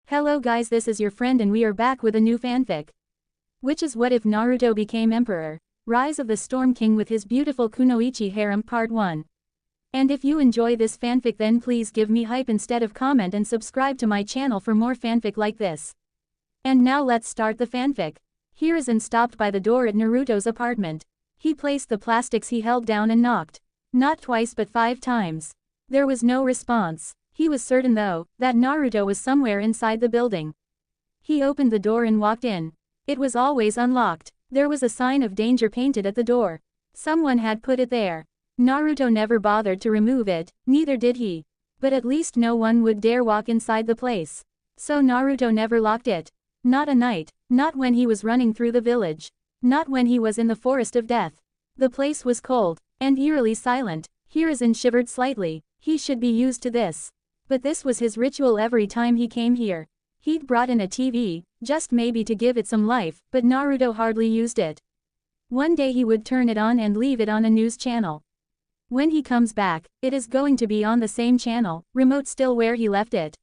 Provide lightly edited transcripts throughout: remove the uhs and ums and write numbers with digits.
Hello guys, this is your friend and we are back with a new fanfic. Which is What If Naruto Became Emperor? Rise of the Storm King with his beautiful Kunoichi harem part 1. And if you enjoy this fanfic then please give me hype instead of comment and subscribe to my channel for more fanfic like this. And now let's start the fanfic. Hiruzen stopped by the door at Naruto's apartment. He placed the plastics he held down and knocked. Not twice but 5 times. There was no response. He was certain though, that Naruto was somewhere inside the building. He opened the door and walked in. It was always unlocked. There was a sign of danger painted at the door. Someone had put it there. Naruto never bothered to remove it, neither did he. But at least no one would dare walk inside the place. So Naruto never locked it. Not a night, not when he was running through the village. Not when he was in the forest of death. The place was cold, and eerily silent. Hiruzen shivered slightly. He should be used to this. But this was his ritual every time he came here. He'd brought in a TV, just maybe to give it some life, but Naruto hardly used it. One day he would turn it on and leave it on a news channel. When he comes back, it is going to be on the same channel, remote still where he left it.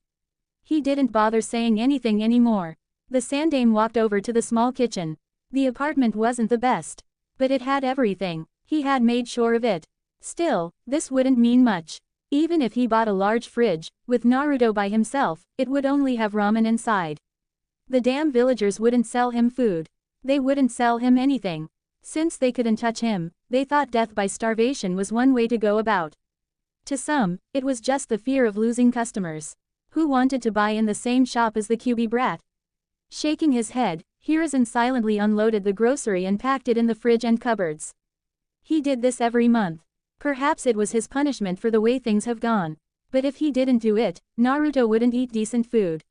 He didn't bother saying anything anymore. The Sandaime walked over to the small kitchen. The apartment wasn't the best. But it had everything. He had made sure of it. Still, this wouldn't mean much. Even if he bought a large fridge, with Naruto by himself, it would only have ramen inside. The damn villagers wouldn't sell him food. They wouldn't sell him anything. Since they couldn't touch him, they thought death by starvation was one way to go about. To some, it was just the fear of losing customers. Who wanted to buy in the same shop as the QB brat? Shaking his head, Hiruzen silently unloaded the grocery and packed it in the fridge and cupboards. He did this every month. Perhaps it was his punishment for the way things have gone. But if he didn't do it, Naruto wouldn't eat decent food.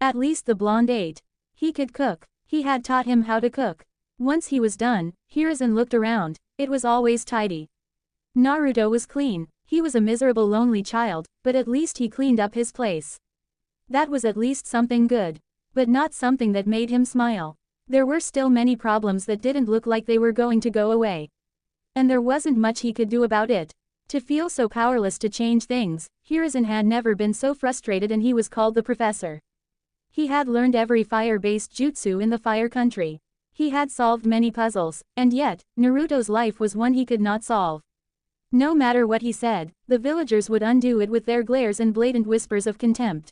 At least the blonde ate. He could cook. He had taught him how to cook. Once he was done, Hiruzen looked around. It was always tidy. Naruto was clean. He was a miserable lonely child, but at least he cleaned up his place. That was at least something good. But not something that made him smile. There were still many problems that didn't look like they were going to go away. And there wasn't much he could do about it. To feel so powerless to change things, Hiruzen had never been so frustrated, and he was called the professor. He had learned every fire-based jutsu in the fire country. He had solved many puzzles, and yet, Naruto's life was one he could not solve. No matter what he said, the villagers would undo it with their glares and blatant whispers of contempt.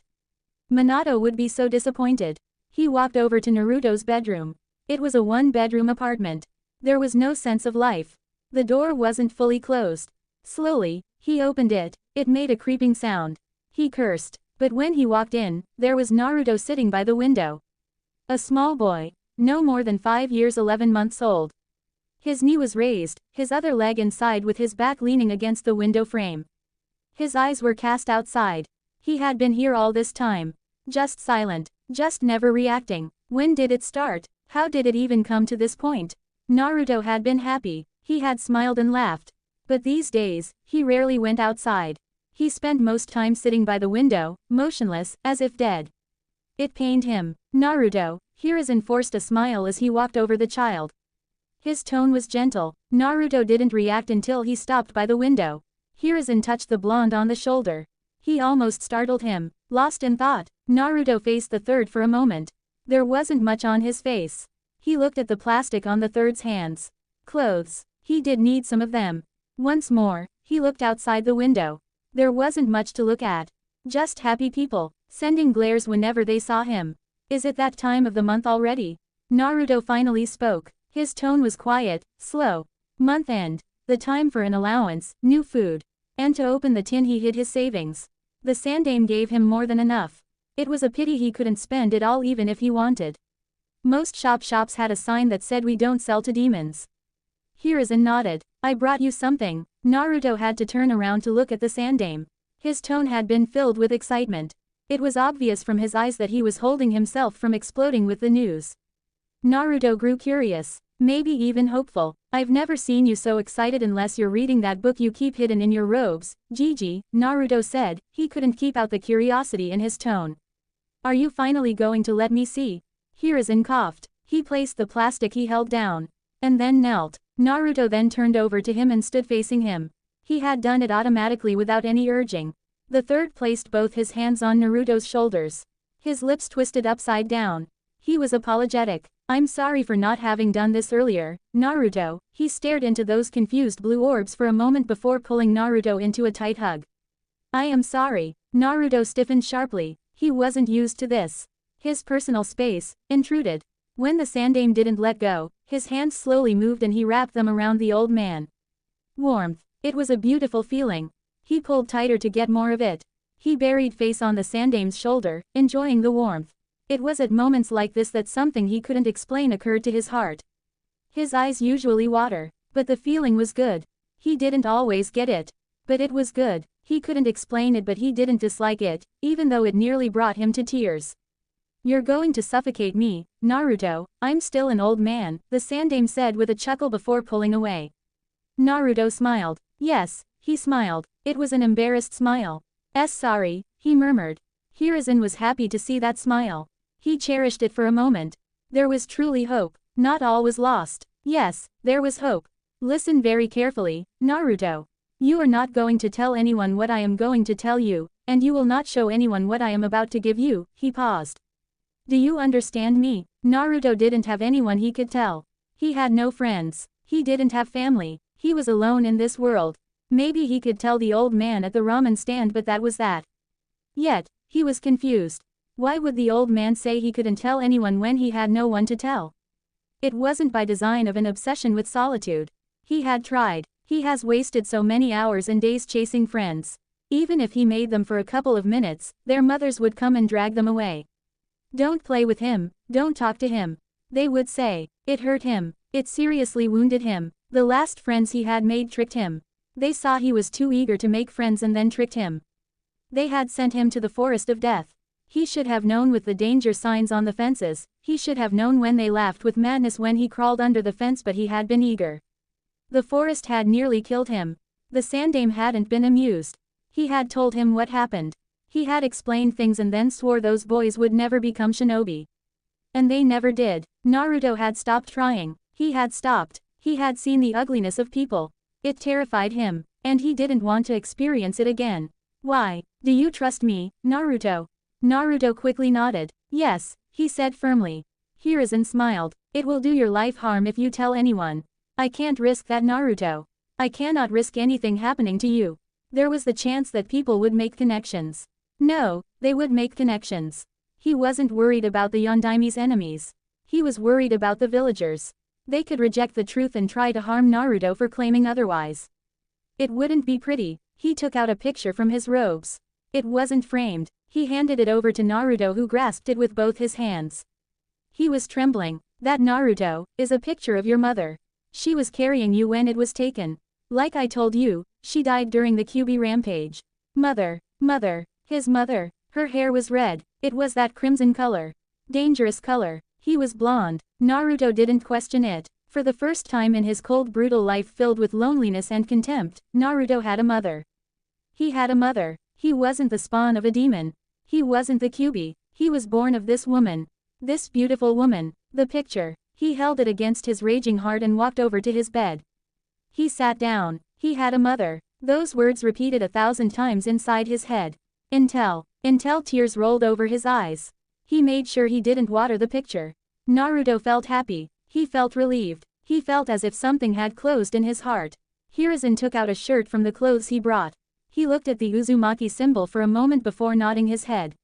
Minato would be so disappointed. He walked over to Naruto's bedroom. It was a one-bedroom apartment. There was no sense of life. The door wasn't fully closed. Slowly, he opened it. It made a creeping sound. He cursed. But when he walked in, there was Naruto sitting by the window. A small boy. No more than 5 years 11 months old. His knee was raised, his other leg inside with his back leaning against the window frame. His eyes were cast outside. He had been here all this time. Just silent. Just never reacting. When did it start? How did it even come to this point? Naruto had been happy. He had smiled and laughed. But these days, he rarely went outside. He spent most time sitting by the window, motionless, as if dead. It pained him. Naruto. Hiruzen forced a smile as he walked over the child. His tone was gentle. Naruto didn't react until he stopped by the window. Hiruzen touched the blonde on the shoulder. He almost startled him. Lost in thought, Naruto faced the third for a moment. There wasn't much on his face. He looked at the plastic on the third's hands. Clothes. He did need some of them. Once more, he looked outside the window. There wasn't much to look at. Just happy people, sending glares whenever they saw him. Is it that time of the month already? Naruto finally spoke. His tone was quiet, slow. Month end. The time for an allowance, new food. And to open the tin he hid his savings. The Sandaime gave him more than enough. It was a pity he couldn't spend it all even if he wanted. Most shops had a sign that said "We don't sell to demons." Hiruzen nodded. I brought you something. Naruto had to turn around to look at the Sandaime. His tone had been filled with excitement. It was obvious from his eyes that he was holding himself from exploding with the news. Naruto grew curious. Maybe even hopeful. I've never seen you so excited unless you're reading that book you keep hidden in your robes, Gigi, Naruto said. He couldn't keep out the curiosity in his tone. Are you finally going to let me see? Hiruzen coughed. He placed the plastic he held down. And then knelt. Naruto then turned over to him and stood facing him. He had done it automatically without any urging. The third placed both his hands on Naruto's shoulders. His lips twisted upside down. He was apologetic. I'm sorry for not having done this earlier, Naruto. He stared into those confused blue orbs for a moment before pulling Naruto into a tight hug. I am sorry. Naruto stiffened sharply. He wasn't used to this. His personal space intruded. When the Sandaime didn't let go, his hands slowly moved and he wrapped them around the old man. Warmth. It was a beautiful feeling. He pulled tighter to get more of it. He buried face on the Sandaime's shoulder, enjoying the warmth. It was at moments like this that something he couldn't explain occurred to his heart. His eyes usually water, but the feeling was good. He didn't always get it, but it was good. He couldn't explain it, but he didn't dislike it, even though it nearly brought him to tears. You're going to suffocate me, Naruto. I'm still an old man, the Sandaime said with a chuckle before pulling away. Naruto smiled. Yes, he smiled. It was an embarrassed smile. Sorry, he murmured. Hiruzen was happy to see that smile. He cherished it for a moment. There was truly hope. Not all was lost. Yes, there was hope. Listen very carefully, Naruto. You are not going to tell anyone what I am going to tell you, and you will not show anyone what I am about to give you. He paused. Do you understand me? Naruto didn't have anyone he could tell. He had no friends. He didn't have family. He was alone in this world. Maybe he could tell the old man at the ramen stand, but that was that. Yet, he was confused. Why would the old man say he couldn't tell anyone when he had no one to tell? It wasn't by design of an obsession with solitude. He had tried. He has wasted so many hours and days chasing friends. Even if he made them for a couple of minutes, their mothers would come and drag them away. Don't play with him, don't talk to him. They would say. It hurt him. It seriously wounded him. The last friends he had made tricked him. They saw he was too eager to make friends and then tricked him. They had sent him to the forest of death. He should have known with the danger signs on the fences. He should have known when they laughed with madness when he crawled under the fence, but he had been eager. The forest had nearly killed him. The Sandaime hadn't been amused. He had told him what happened. He had explained things and then swore those boys would never become shinobi. And they never did. Naruto had stopped trying. He had stopped. He had seen the ugliness of people. It terrified him, and he didn't want to experience it again. Why? Do you trust me, Naruto? Naruto quickly nodded. Yes, he said firmly. Hiruzen smiled. It will do your life harm if you tell anyone. I can't risk that, Naruto. I cannot risk anything happening to you. There was the chance that people would make connections. No, they would make connections. He wasn't worried about the Yondaime's enemies. He was worried about the villagers. They could reject the truth and try to harm Naruto for claiming otherwise. It wouldn't be pretty. He took out a picture from his robes. It wasn't framed. He handed it over to Naruto, who grasped it with both his hands. He was trembling. That, Naruto, is a picture of your mother. She was carrying you when it was taken. Like I told you, she died during the Kyuubi rampage. Mother. His mother. Her hair was red. It was that crimson color. Dangerous color. He was blonde. Naruto didn't question it. For the first time in his cold, brutal life filled with loneliness and contempt, Naruto had a mother. He had a mother. He wasn't the spawn of a demon. He wasn't the Kyuubi. He was born of this woman. This beautiful woman. The picture. He held it against his raging heart and walked over to his bed. He sat down. He had a mother. Those words repeated 1,000 times inside his head. Until tears rolled over his eyes. He made sure he didn't water the picture. Naruto felt happy. He felt relieved. He felt as if something had closed in his heart. Hiruzen took out a shirt from the clothes he brought. He looked at the Uzumaki symbol for a moment before nodding his head.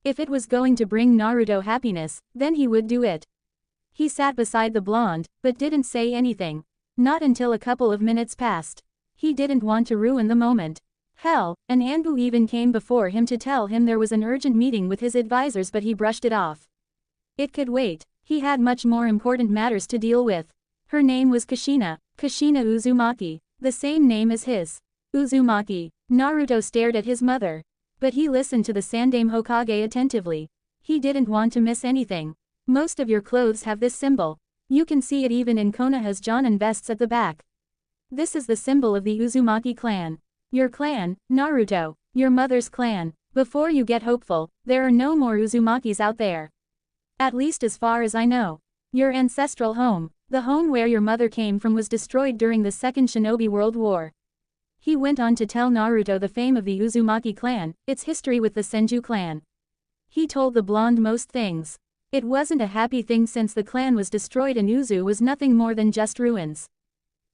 If it was going to bring Naruto happiness, then he would do it. He sat beside the blonde, but didn't say anything. Not until a couple of minutes passed. He didn't want to ruin the moment. Hell, an Anbu even came before him to tell him there was an urgent meeting with his advisors, but he brushed it off. It could wait. He had much more important matters to deal with. Her name was Kushina Uzumaki, the same name as his. Uzumaki. Naruto stared at his mother. But he listened to the Sandaime Hokage attentively. He didn't want to miss anything. Most of your clothes have this symbol. You can see it even in Konoha's Jonin vests at the back. This is the symbol of the Uzumaki clan. Your clan, Naruto. Your mother's clan. Before you get hopeful, there are no more Uzumakis out there. At least as far as I know. Your ancestral home, the home where your mother came from, was destroyed during the Second Shinobi World War. He went on to tell Naruto the fame of the Uzumaki clan, its history with the Senju clan. He told the blonde most things. It wasn't a happy thing since the clan was destroyed and Uzu was nothing more than just ruins.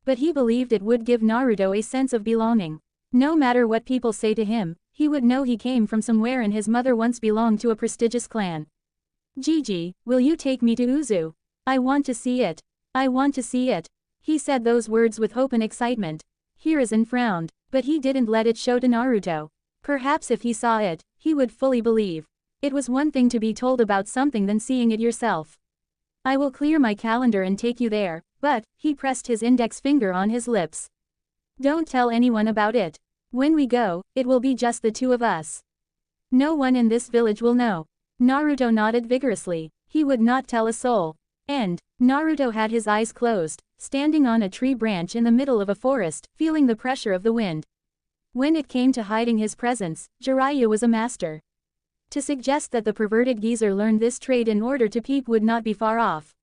But he believed it would give Naruto a sense of belonging. No matter what people say to him, he would know he came from somewhere and his mother once belonged to a prestigious clan. Gigi, will you take me to Uzu? I want to see it. I want to see it. He said those words with hope and excitement. Hiruzen frowned, but he didn't let it show to Naruto. Perhaps if he saw it, he would fully believe. It was one thing to be told about something than seeing it yourself. I will clear my calendar and take you there, but, he pressed his index finger on his lips. Don't tell anyone about it. When we go, it will be just the two of us. No one in this village will know. Naruto nodded vigorously. He would not tell a soul. And, Naruto had his eyes closed, standing on a tree branch in the middle of a forest, feeling the pressure of the wind. When it came to hiding his presence, Jiraiya was a master. To suggest that the perverted geezer learned this trade in order to peep would not be far off.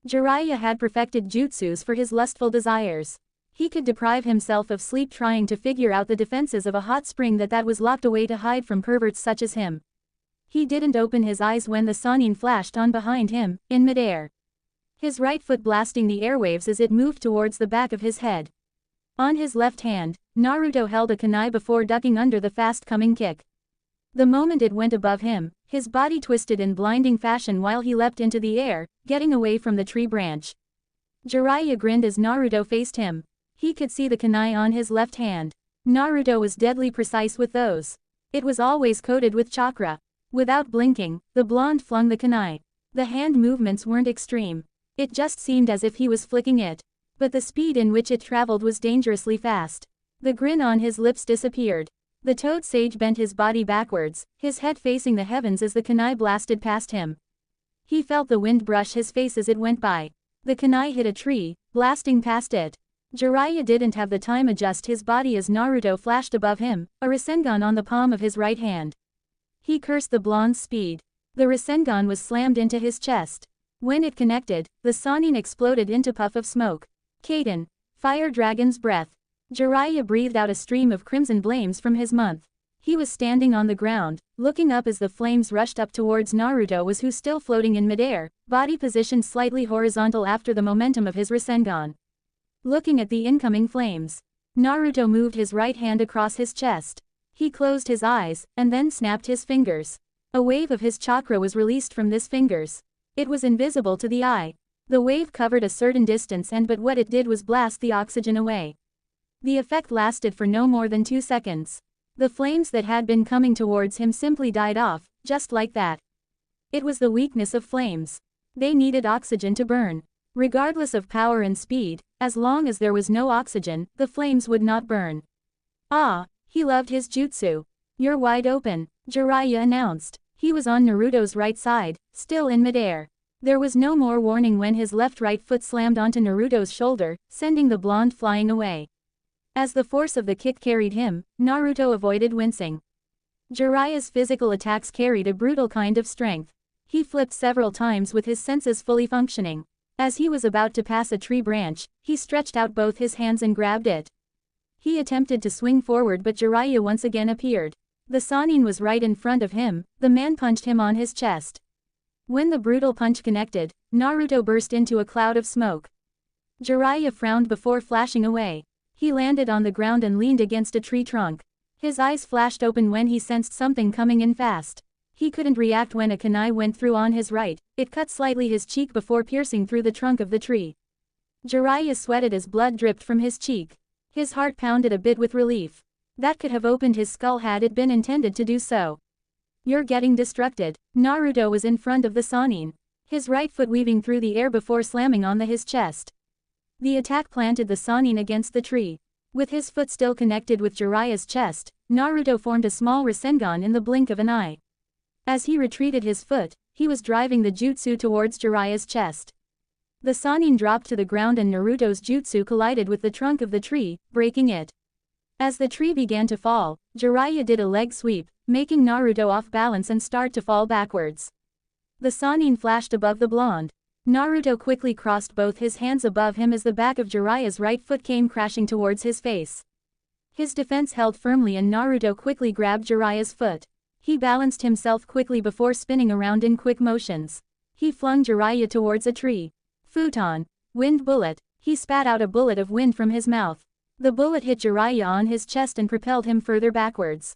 Jiraiya had perfected jutsus for his lustful desires. He could deprive himself of sleep trying to figure out the defenses of a hot spring that was locked away to hide from perverts such as him. He didn't open his eyes when the Sannin flashed on behind him, in midair. His right foot blasting the airwaves as it moved towards the back of his head. On his left hand, Naruto held a kunai before ducking under the fast-coming kick. The moment it went above him, his body twisted in blinding fashion while he leapt into the air, getting away from the tree branch. Jiraiya grinned as Naruto faced him. He could see the kunai on his left hand. Naruto was deadly precise with those. It was always coated with chakra. Without blinking, the blonde flung the kunai. The hand movements weren't extreme. It just seemed as if he was flicking it. But the speed in which it traveled was dangerously fast. The grin on his lips disappeared. The toad sage bent his body backwards, his head facing the heavens as the kunai blasted past him. He felt the wind brush his face as it went by. The kunai hit a tree, blasting past it. Jiraiya didn't have the time adjust his body as Naruto flashed above him, a Rasengan on the palm of his right hand. He cursed the blonde's speed. The Rasengan was slammed into his chest. When it connected, the Sannin exploded into puff of smoke. Kaden, fire dragon's breath. Jiraiya breathed out a stream of crimson flames from his mouth. He was standing on the ground, looking up as the flames rushed up towards Naruto who still floating in midair, body positioned slightly horizontal after the momentum of his Rasengan. Looking at the incoming flames, Naruto moved his right hand across his chest. He closed his eyes, and then snapped his fingers. A wave of his chakra was released from his fingers. It was invisible to the eye. The wave covered a certain distance but what it did was blast the oxygen away. The effect lasted for no more than 2 seconds. The flames that had been coming towards him simply died off, just like that. It was the weakness of flames. They needed oxygen to burn. Regardless of power and speed, as long as there was no oxygen, the flames would not burn. Ah, he loved his jutsu. You're wide open, Jiraiya announced. He was on Naruto's right side, still in midair. There was no more warning when his left-right foot slammed onto Naruto's shoulder, sending the blonde flying away. As the force of the kick carried him, Naruto avoided wincing. Jiraiya's physical attacks carried a brutal kind of strength. He flipped several times with his senses fully functioning. As he was about to pass a tree branch, he stretched out both his hands and grabbed it. He attempted to swing forward but Jiraiya once again appeared. The Sannin was right in front of him, the man punched him on his chest. When the brutal punch connected, Naruto burst into a cloud of smoke. Jiraiya frowned before flashing away. He landed on the ground and leaned against a tree trunk. His eyes flashed open when he sensed something coming in fast. He couldn't react when a kunai went through on his right, it cut slightly his cheek before piercing through the trunk of the tree. Jiraiya sweated as blood dripped from his cheek. His heart pounded a bit with relief. That could have opened his skull had it been intended to do so. You're getting distracted. Naruto was in front of the Sannin. His right foot weaving through the air before slamming on his chest. The attack planted the Sannin against the tree. With his foot still connected with Jiraiya's chest, Naruto formed a small Rasengan in the blink of an eye. As he retreated his foot, he was driving the jutsu towards Jiraiya's chest. The Sannin dropped to the ground and Naruto's jutsu collided with the trunk of the tree, breaking it. As the tree began to fall, Jiraiya did a leg sweep, making Naruto off balance and start to fall backwards. The Sannin flashed above the blonde. Naruto quickly crossed both his hands above him as the back of Jiraiya's right foot came crashing towards his face. His defense held firmly and Naruto quickly grabbed Jiraiya's foot. He balanced himself quickly before spinning around in quick motions. He flung Jiraiya towards a tree. Futon. Wind bullet. He spat out a bullet of wind from his mouth. The bullet hit Jiraiya on his chest and propelled him further backwards.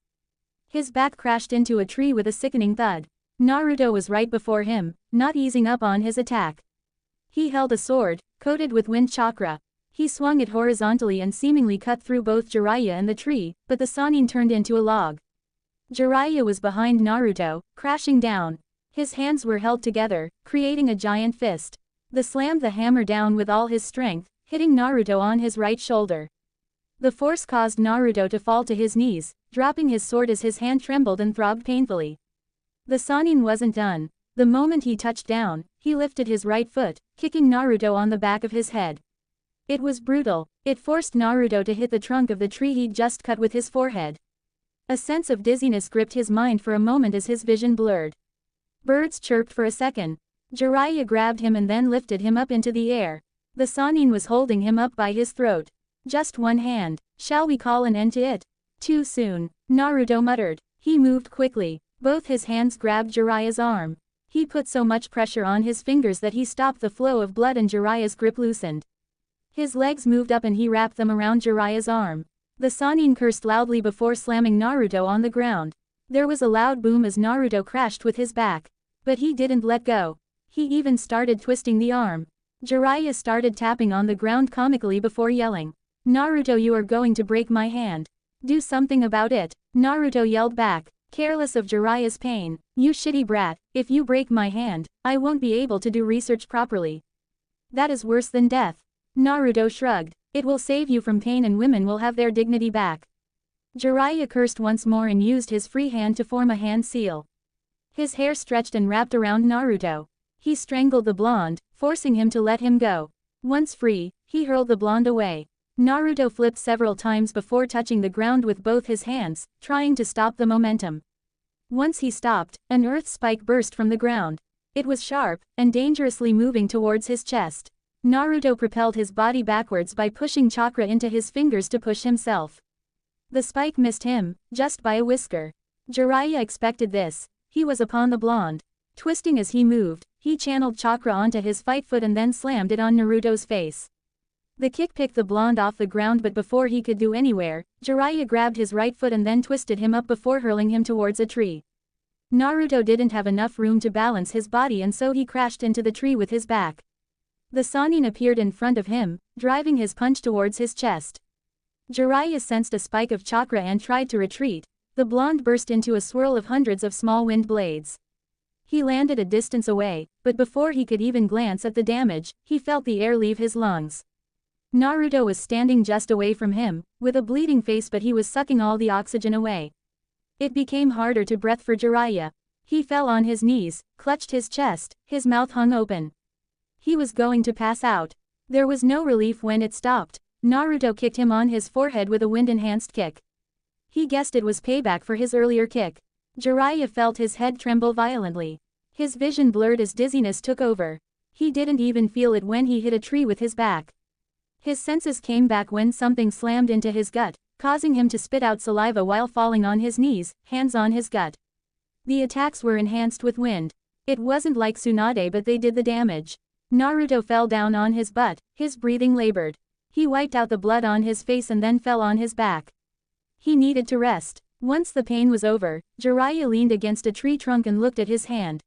His back crashed into a tree with a sickening thud. Naruto was right before him, not easing up on his attack. He held a sword, coated with wind chakra. He swung it horizontally and seemingly cut through both Jiraiya and the tree, but the Sannin turned into a log. Jiraiya was behind Naruto, crashing down. His hands were held together, creating a giant fist. The slammed the hammer down with all his strength, hitting Naruto on his right shoulder. The force caused Naruto to fall to his knees, dropping his sword as his hand trembled and throbbed painfully. The Sannin wasn't done. The moment he touched down, he lifted his right foot, kicking Naruto on the back of his head. It was brutal. It forced Naruto to hit the trunk of the tree he'd just cut with his forehead. A sense of dizziness gripped his mind for a moment as his vision blurred. Birds chirped for a second. Jiraiya grabbed him and then lifted him up into the air. The Sannin was holding him up by his throat. Just one hand. Shall we call an end to it? Too soon. Naruto muttered. He moved quickly. Both his hands grabbed Jiraiya's arm. He put so much pressure on his fingers that he stopped the flow of blood and Jiraiya's grip loosened. His legs moved up and he wrapped them around Jiraiya's arm. The Sannin cursed loudly before slamming Naruto on the ground. There was a loud boom as Naruto crashed with his back. But he didn't let go. He even started twisting the arm. Jiraiya started tapping on the ground comically before yelling. Naruto, you are going to break my hand. Do something about it. Naruto yelled back, careless of Jiraiya's pain. You shitty brat, if you break my hand, I won't be able to do research properly. That is worse than death. Naruto shrugged. It will save you from pain and women will have their dignity back. Jiraiya cursed once more and used his free hand to form a hand seal. His hair stretched and wrapped around Naruto. He strangled the blonde, forcing him to let him go. Once free, he hurled the blonde away. Naruto flipped several times before touching the ground with both his hands, trying to stop the momentum. Once he stopped, an earth spike burst from the ground. It was sharp, and dangerously moving towards his chest. Naruto propelled his body backwards by pushing chakra into his fingers to push himself. The spike missed him, just by a whisker. Jiraiya expected this. He was upon the blonde. Twisting as he moved, he channeled chakra onto his fight foot and then slammed it on Naruto's face. The kick picked the blonde off the ground, but before he could do anywhere, Jiraiya grabbed his right foot and then twisted him up before hurling him towards a tree. Naruto didn't have enough room to balance his body and so he crashed into the tree with his back. The Sannin appeared in front of him, driving his punch towards his chest. Jiraiya sensed a spike of chakra and tried to retreat. The blonde burst into a swirl of hundreds of small wind blades. He landed a distance away, but before he could even glance at the damage, he felt the air leave his lungs. Naruto was standing just away from him, with a bleeding face, but he was sucking all the oxygen away. It became harder to breathe for Jiraiya. He fell on his knees, clutched his chest, his mouth hung open. He was going to pass out. There was no relief when it stopped. Naruto kicked him on his forehead with a wind-enhanced kick. He guessed it was payback for his earlier kick. Jiraiya felt his head tremble violently. His vision blurred as dizziness took over. He didn't even feel it when he hit a tree with his back. His senses came back when something slammed into his gut, causing him to spit out saliva while falling on his knees, hands on his gut. The attacks were enhanced with wind. It wasn't like Tsunade, but they did the damage. Naruto fell down on his butt, his breathing labored. He wiped out the blood on his face and then fell on his back. He needed to rest. Once the pain was over, Jiraiya leaned against a tree trunk and looked at his hand.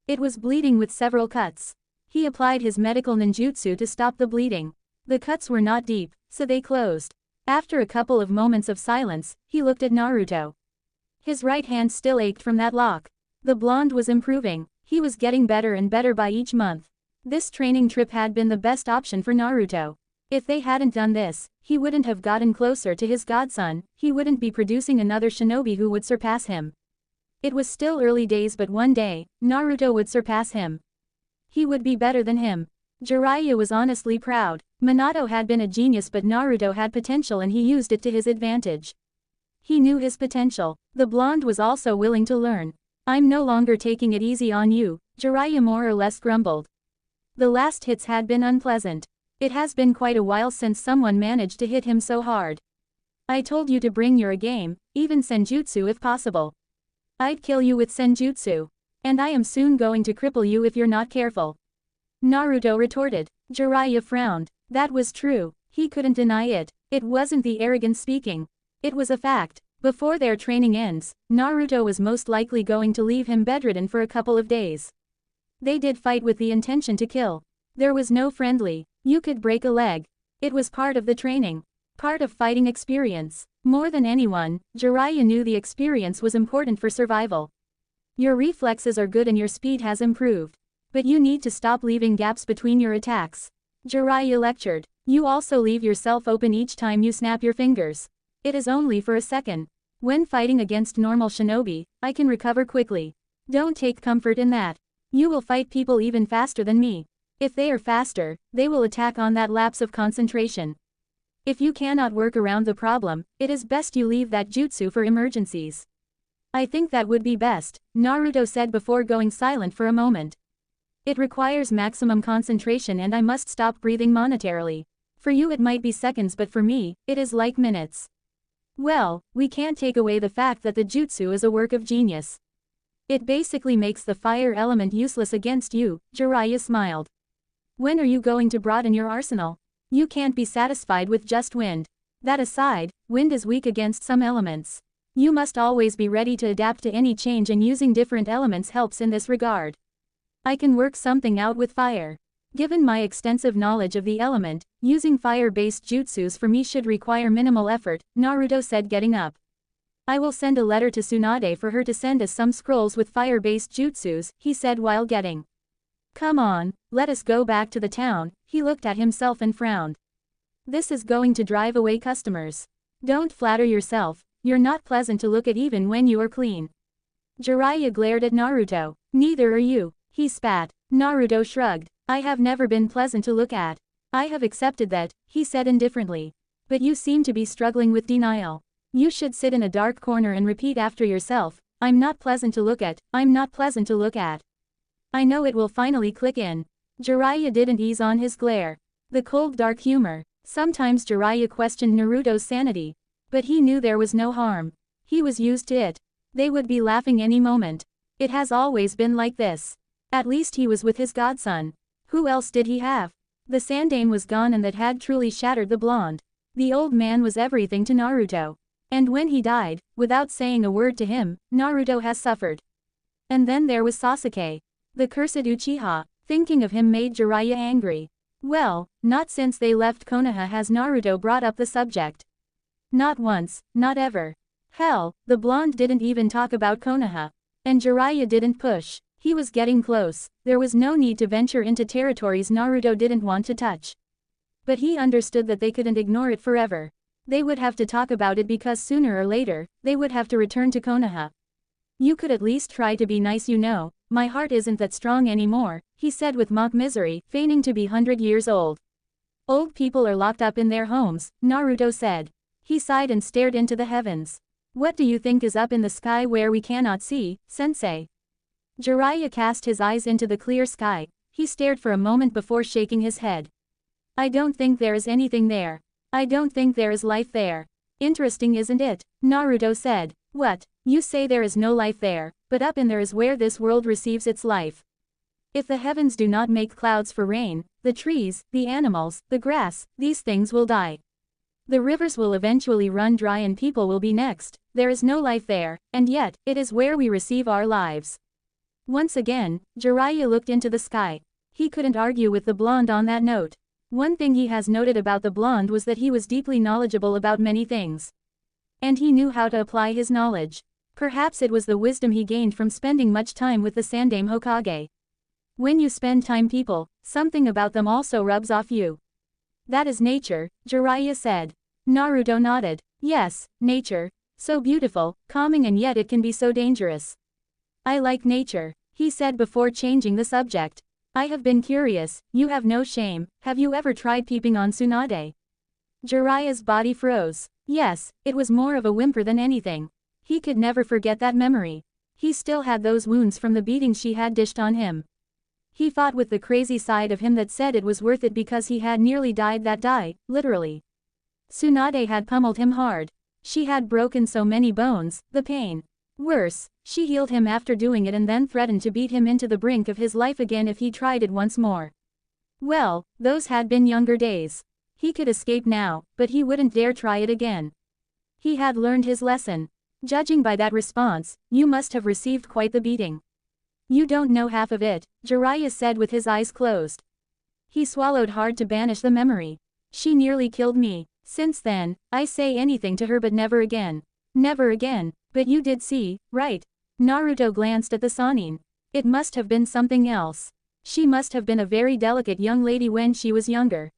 It was bleeding with several cuts. He applied his medical ninjutsu to stop the bleeding. The cuts were not deep, so they closed. After a couple of moments of silence, he looked at Naruto. His right hand still ached from that lock. The blonde was improving. He was getting better and better by each month. This training trip had been the best option for Naruto. If they hadn't done this, he wouldn't have gotten closer to his godson, he wouldn't be producing another shinobi who would surpass him. It was still early days, but one day, Naruto would surpass him. He would be better than him. Jiraiya was honestly proud. Minato had been a genius, but Naruto had potential and he used it to his advantage. He knew his potential. The blonde was also willing to learn. I'm no longer taking it easy on you, Jiraiya more or less grumbled. The last hits had been unpleasant. It has been quite a while since someone managed to hit him so hard. I told you to bring your A game, even senjutsu if possible. I'd kill you with senjutsu. And I am soon going to cripple you if you're not careful. Naruto retorted. Jiraiya frowned. That was true. He couldn't deny it. It wasn't the arrogance speaking. It was a fact. Before their training ends, Naruto was most likely going to leave him bedridden for a couple of days. They did fight with the intention to kill. There was no friendly, you could break a leg. It was part of the training. Part of fighting experience. More than anyone, Jiraiya knew the experience was important for survival. Your reflexes are good and your speed has improved. But you need to stop leaving gaps between your attacks. Jiraiya lectured. You also leave yourself open each time you snap your fingers. It is only for a second. When fighting against normal shinobi, I can recover quickly. Don't take comfort in that. You will fight people even faster than me. If they are faster, they will attack on that lapse of concentration. If you cannot work around the problem, it is best you leave that jutsu for emergencies. I think that would be best, Naruto said before going silent for a moment. It requires maximum concentration and I must stop breathing monetarily. For you it might be seconds but for me, it is like minutes. Well, we can't take away the fact that the jutsu is a work of genius. It basically makes the fire element useless against you, Jiraiya smiled. When are you going to broaden your arsenal? You can't be satisfied with just wind. That aside, wind is weak against some elements. You must always be ready to adapt to any change and using different elements helps in this regard. I can work something out with fire. Given my extensive knowledge of the element, using fire-based jutsus for me should require minimal effort, Naruto said getting up. I will send a letter to Tsunade for her to send us some scrolls with fire-based jutsus, he said while getting. Come on, let us go back to the town, he looked at himself and frowned. This is going to drive away customers. Don't flatter yourself, you're not pleasant to look at even when you are clean. Jiraiya glared at Naruto. Neither are you, he spat. Naruto shrugged. I have never been pleasant to look at. I have accepted that, he said indifferently. But you seem to be struggling with denial. You should sit in a dark corner and repeat after yourself, I'm not pleasant to look at, I'm not pleasant to look at. I know it will finally click in. Jiraiya didn't ease on his glare. The cold dark humor. Sometimes Jiraiya questioned Naruto's sanity. But he knew there was no harm. He was used to it. They would be laughing any moment. It has always been like this. At least he was with his godson. Who else did he have? The Sandaime was gone and that had truly shattered the blonde. The old man was everything to Naruto. And when he died, without saying a word to him, Naruto has suffered. And then there was Sasuke. The cursed Uchiha. Thinking of him made Jiraiya angry. Well, not since they left Konoha has Naruto brought up the subject. Not once, not ever. Hell, the blonde didn't even talk about Konoha. And Jiraiya didn't push. He was getting close. There was no need to venture into territories Naruto didn't want to touch. But he understood that they couldn't ignore it forever. They would have to talk about it because sooner or later, they would have to return to Konoha. You could at least try to be nice, you know. My heart isn't that strong anymore, he said with mock misery, feigning to be 100 years old. Old people are locked up in their homes, Naruto said. He sighed and stared into the heavens. What do you think is up in the sky where we cannot see, sensei? Jiraiya cast his eyes into the clear sky. He stared for a moment before shaking his head. I don't think there is anything there. I don't think there is life there. Interesting, isn't it? Naruto said. What? You say there is no life there, but up in there is where this world receives its life. If the heavens do not make clouds for rain, the trees, the animals, the grass, these things will die. The rivers will eventually run dry and people will be next. There is no life there, and yet, it is where we receive our lives. Once again, Jiraiya looked into the sky. He couldn't argue with the blonde on that note. One thing he has noted about the blonde was that he was deeply knowledgeable about many things. And he knew how to apply his knowledge. Perhaps it was the wisdom he gained from spending much time with the Sandaime Hokage. When you spend time people, something about them also rubs off you. That is nature, Jiraiya said. Naruto nodded. Yes, nature. So beautiful, calming, and yet it can be so dangerous. I like nature, he said before changing the subject. I have been curious, you have no shame, have you ever tried peeping on Tsunade? Jiraiya's body froze. Yes, it was more of a whimper than anything. He could never forget that memory. He still had those wounds from the beatings she had dished on him. He fought with the crazy side of him that said it was worth it because he had nearly died that day, literally. Tsunade had pummeled him hard. She had broken so many bones, the pain. Worse, She healed him after doing it and then threatened to beat him into the brink of his life again if he tried it once more. Well, those had been younger days. He could escape now, but he wouldn't dare try it again. He had learned his lesson. Judging by that response, you must have received quite the beating. You don't know half of it, Jiraiya said with his eyes closed. He swallowed hard to banish the memory. She nearly killed me. Since then, I say anything to her but never again. Never again. But you did see, right? Naruto glanced at the Sannin. It must have been something else. She must have been a very delicate young lady when she was younger.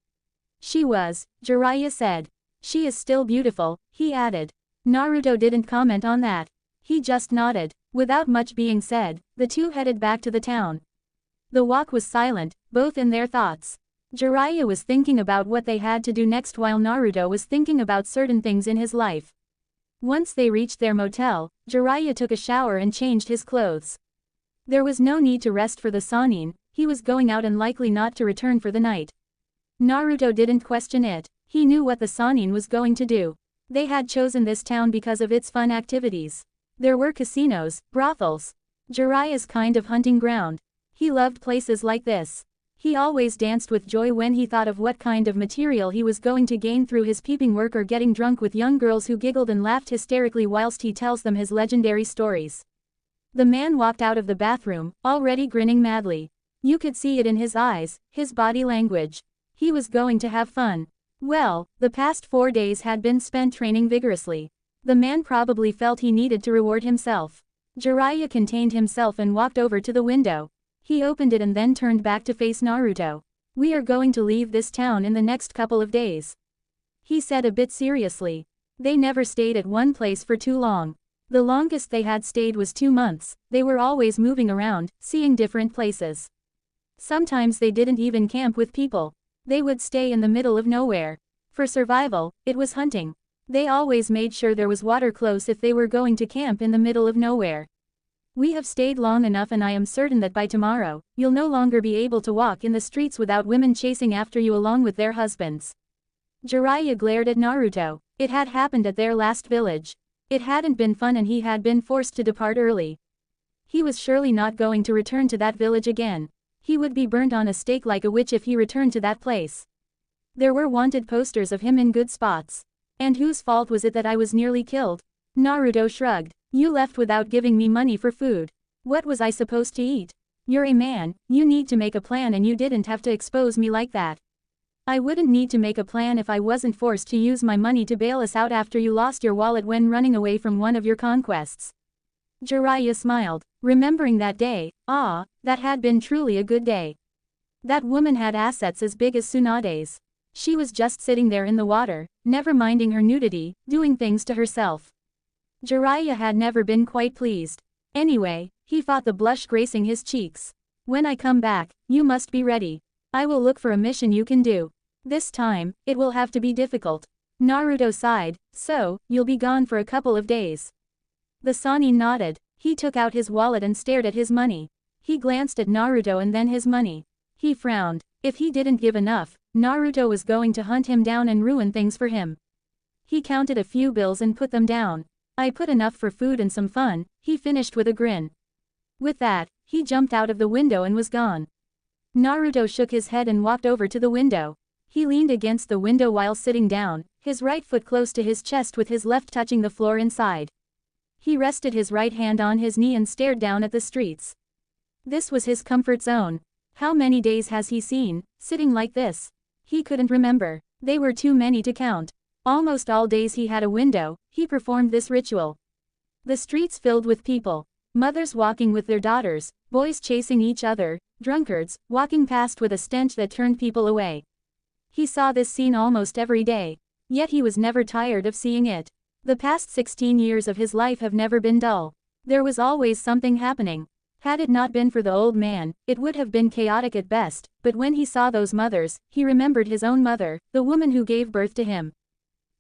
She was, Jiraiya said. She is still beautiful, he added. Naruto didn't comment on that. He just nodded. Without much being said, the two headed back to the town. The walk was silent, both in their thoughts. Jiraiya was thinking about what they had to do next while Naruto was thinking about certain things in his life. Once they reached their motel, Jiraiya took a shower and changed his clothes. There was no need to rest for the Sannin, he was going out and likely not to return for the night. Naruto didn't question it, he knew what the Sannin was going to do. They had chosen this town because of its fun activities. There were casinos, brothels. Jiraiya's kind of hunting ground. He loved places like this. He always danced with joy when he thought of what kind of material he was going to gain through his peeping work or getting drunk with young girls who giggled and laughed hysterically whilst he tells them his legendary stories. The man walked out of the bathroom, already grinning madly. You could see it in his eyes, his body language. He was going to have fun. Well, the past 4 days had been spent training vigorously. The man probably felt he needed to reward himself. Jiraiya contained himself and walked over to the window. He opened it and then turned back to face Naruto. We are going to leave this town in the next couple of days. He said a bit seriously. They never stayed at one place for too long. The longest they had stayed was 2 months, they were always moving around, seeing different places. Sometimes they didn't even camp with people. They would stay in the middle of nowhere. For survival, it was hunting. They always made sure there was water close if they were going to camp in the middle of nowhere. We have stayed long enough and I am certain that by tomorrow, you'll no longer be able to walk in the streets without women chasing after you along with their husbands. Jiraiya glared at Naruto. It had happened at their last village. It hadn't been fun and he had been forced to depart early. He was surely not going to return to that village again. He would be burnt on a stake like a witch if he returned to that place. There were wanted posters of him in good spots. And whose fault was it that I was nearly killed? Naruto shrugged. You left without giving me money for food. What was I supposed to eat? You're a man, you need to make a plan and you didn't have to expose me like that. I wouldn't need to make a plan if I wasn't forced to use my money to bail us out after you lost your wallet when running away from one of your conquests. Jiraiya smiled, remembering that day. That had been truly a good day. That woman had assets as big as Tsunade's. She was just sitting there in the water, never minding her nudity, doing things to herself. Jiraiya had never been quite pleased. Anyway, he fought the blush gracing his cheeks. When I come back, you must be ready. I will look for a mission you can do. This time, it will have to be difficult. Naruto sighed. So, you'll be gone for a couple of days. The Sannin nodded. He took out his wallet and stared at his money. He glanced at Naruto and then his money. He frowned. If he didn't give enough, Naruto was going to hunt him down and ruin things for him. He counted a few bills and put them down. I put enough for food and some fun, he finished with a grin. With that, he jumped out of the window and was gone. Naruto shook his head and walked over to the window. He leaned against the window while sitting down, his right foot close to his chest with his left touching the floor inside. He rested his right hand on his knee and stared down at the streets. This was his comfort zone. How many days has he seen, sitting like this? He couldn't remember. They were too many to count. Almost all days he had a window, he performed this ritual. The streets filled with people. Mothers walking with their daughters, boys chasing each other, drunkards, walking past with a stench that turned people away. He saw this scene almost every day. Yet he was never tired of seeing it. The past 16 years of his life have never been dull. There was always something happening. Had it not been for the old man, it would have been chaotic at best, but when he saw those mothers, he remembered his own mother, the woman who gave birth to him.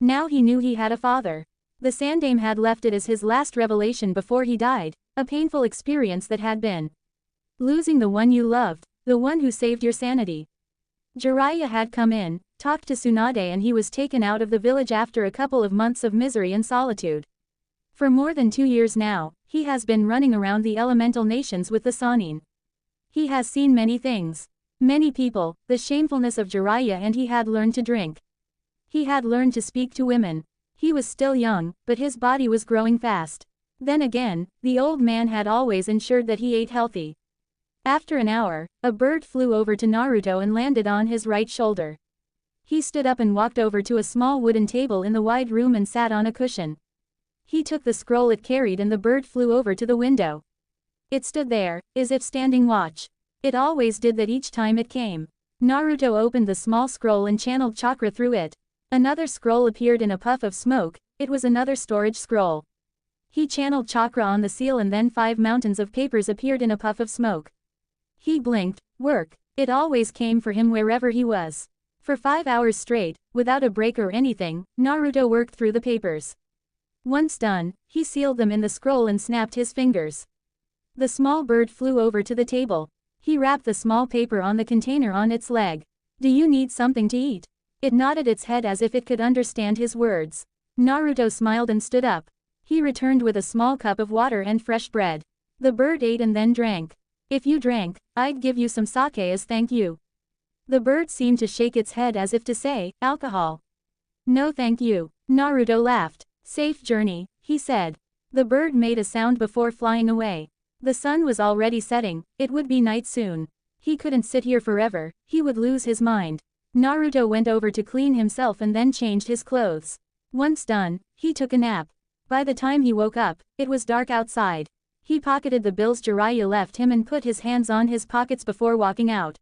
Now he knew he had a father. The Sandaime had left it as his last revelation before he died, a painful experience that had been losing the one you loved, the one who saved your sanity. Jiraiya had come in, talked to Tsunade and he was taken out of the village after a couple of months of misery and solitude. For more than 2 years now, He has been running around the elemental nations with the Sannin. He has seen many things. Many people, the shamefulness of Jiraiya, and he had learned to drink. He had learned to speak to women. He was still young, but his body was growing fast. Then again, the old man had always ensured that he ate healthy. After an hour, a bird flew over to Naruto and landed on his right shoulder. He stood up and walked over to a small wooden table in the wide room and sat on a cushion. He took the scroll it carried and the bird flew over to the window. It stood there, as if standing watch. It always did that each time it came. Naruto opened the small scroll and channeled chakra through it. Another scroll appeared in a puff of smoke. It was another storage scroll. He channeled chakra on the seal and then 5 mountains of papers appeared in a puff of smoke. He blinked. Work. It always came for him wherever he was. For 5 hours straight, without a break or anything, Naruto worked through the papers. Once done, he sealed them in the scroll and snapped his fingers. The small bird flew over to the table. He wrapped the small paper on the container on its leg. Do you need something to eat? It nodded its head as if it could understand his words. Naruto smiled and stood up. He returned with a small cup of water and fresh bread. The bird ate and then drank. If you drank, I'd give you some sake as thank you. The bird seemed to shake its head as if to say, alcohol. No thank you. Naruto laughed. Safe journey, he said. The bird made a sound before flying away. The sun was already setting, it would be night soon. He couldn't sit here forever, he would lose his mind. Naruto went over to clean himself and then changed his clothes. Once done, he took a nap. By the time he woke up, it was dark outside. He pocketed the bills Jiraiya left him and put his hands on his pockets before walking out.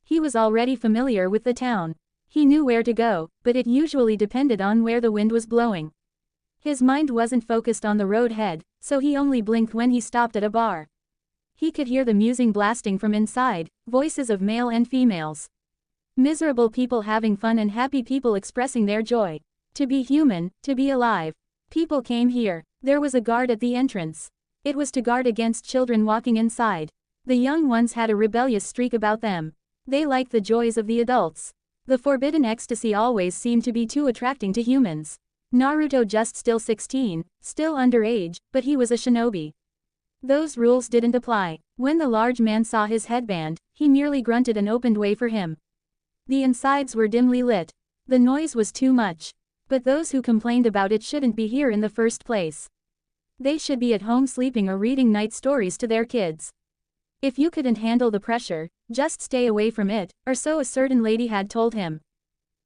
He was already familiar with the town. He knew where to go, but it usually depended on where the wind was blowing. His mind wasn't focused on the road ahead, so he only blinked when he stopped at a bar. He could hear the music blasting from inside, voices of male and females. Miserable people having fun and happy people expressing their joy. To be human, to be alive. People came here. There was a guard at the entrance. It was to guard against children walking inside. The young ones had a rebellious streak about them. They liked the joys of the adults. The forbidden ecstasy always seemed to be too attracting to humans. Naruto just still 16, still underage, but he was a shinobi. Those rules didn't apply. When the large man saw his headband, he merely grunted and opened way for him. The insides were dimly lit. The noise was too much. But those who complained about it shouldn't be here in the first place. They should be at home sleeping or reading night stories to their kids. If you couldn't handle the pressure, just stay away from it, or so a certain lady had told him.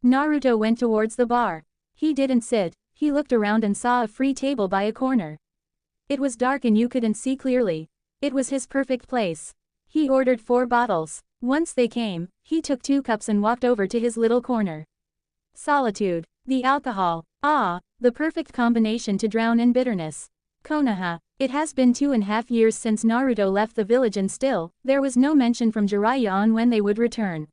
Naruto went towards the bar. He didn't sit, he looked around and saw a free table by a corner. It was dark and you couldn't see clearly. It was his perfect place. He ordered 4 bottles. Once they came, he took 2 cups and walked over to his little corner. Solitude. The alcohol. Ah, the perfect combination to drown in bitterness. Konoha. It has been 2.5 years since Naruto left the village and still, there was no mention from Jiraiya on when they would return.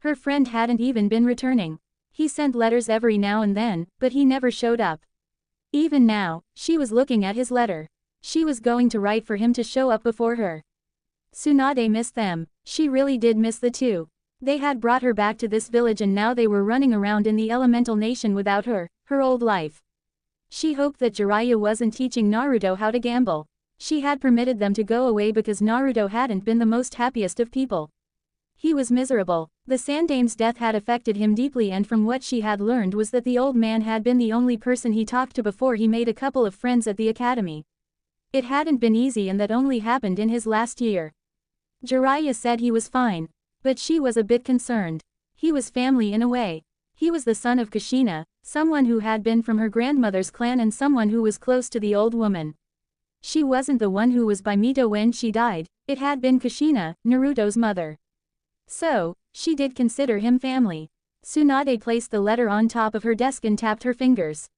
Her friend hadn't even been returning. He sent letters every now and then, but he never showed up. Even now, she was looking at his letter. She was going to write for him to show up before her. Tsunade missed them. She really did miss the two. They had brought her back to this village and now they were running around in the elemental nation without her, her old life. She hoped that Jiraiya wasn't teaching Naruto how to gamble. She had permitted them to go away because Naruto hadn't been the most happiest of people. He was miserable. The Sandame's death had affected him deeply, and from what she had learned was that the old man had been the only person he talked to before he made a couple of friends at the academy. It hadn't been easy and that only happened in his last year. Jiraiya said he was fine. But she was a bit concerned. He was family in a way. He was the son of Kushina, someone who had been from her grandmother's clan and someone who was close to the old woman. She wasn't the one who was by Mito when she died, it had been Kushina, Naruto's mother. So, she did consider him family. Tsunade placed the letter on top of her desk and tapped her fingers.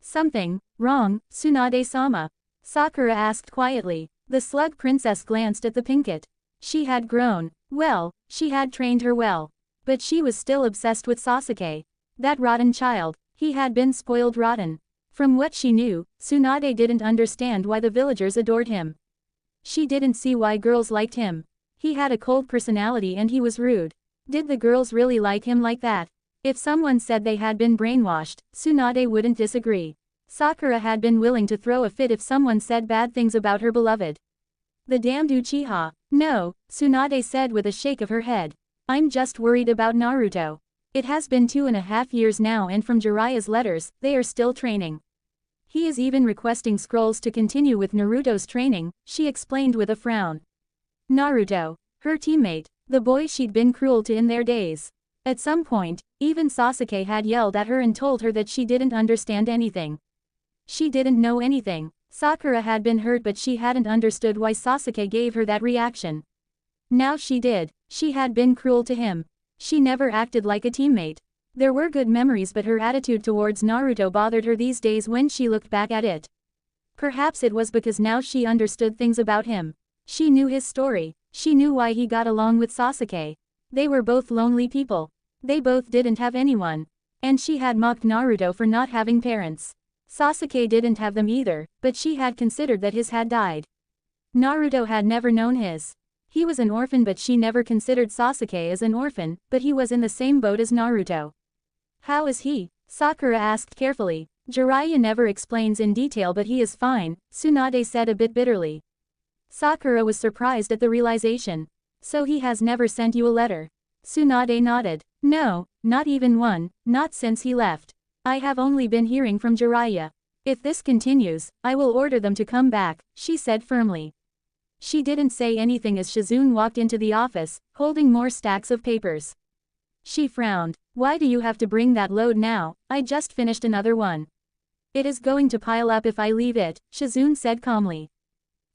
Something wrong, Tsunade-sama? Sakura asked quietly. The slug princess glanced at the Pinkett. She had grown. Well, she had trained her well. But she was still obsessed with Sasuke. That rotten child, he had been spoiled rotten. From what she knew, Tsunade didn't understand why the villagers adored him. She didn't see why girls liked him. He had a cold personality and he was rude. Did the girls really like him like that? If someone said they had been brainwashed, Tsunade wouldn't disagree. Sakura had been willing to throw a fit if someone said bad things about her beloved. The damned Uchiha. No, Tsunade said with a shake of her head. I'm just worried about Naruto. It has been 2.5 years now, and from Jiraiya's letters, they are still training. He is even requesting scrolls to continue with Naruto's training, she explained with a frown. Naruto, her teammate, the boy she'd been cruel to in their days. At some point, even Sasuke had yelled at her and told her that she didn't understand anything. She didn't know anything. Sakura had been hurt, but she hadn't understood why Sasuke gave her that reaction. Now she did. She had been cruel to him. She never acted like a teammate. There were good memories, but her attitude towards Naruto bothered her these days when she looked back at it. Perhaps it was because now she understood things about him. She knew his story. She knew why he got along with Sasuke. They were both lonely people. They both didn't have anyone. And she had mocked Naruto for not having parents. Sasuke didn't have them either, but she had considered that his had died. Naruto had never known his. He was an orphan, but she never considered Sasuke as an orphan, but he was in the same boat as Naruto. How is he? Sakura asked carefully. Jiraiya never explains in detail, but he is fine, Tsunade said a bit bitterly. Sakura was surprised at the realization. So he has never sent you a letter? Tsunade nodded. No, not even one, not since he left. I have only been hearing from Jiraiya. If this continues, I will order them to come back, she said firmly. She didn't say anything as Shizune walked into the office, holding more stacks of papers. She frowned. Why do you have to bring that load now? I just finished another one. It is going to pile up if I leave it, Shizune said calmly.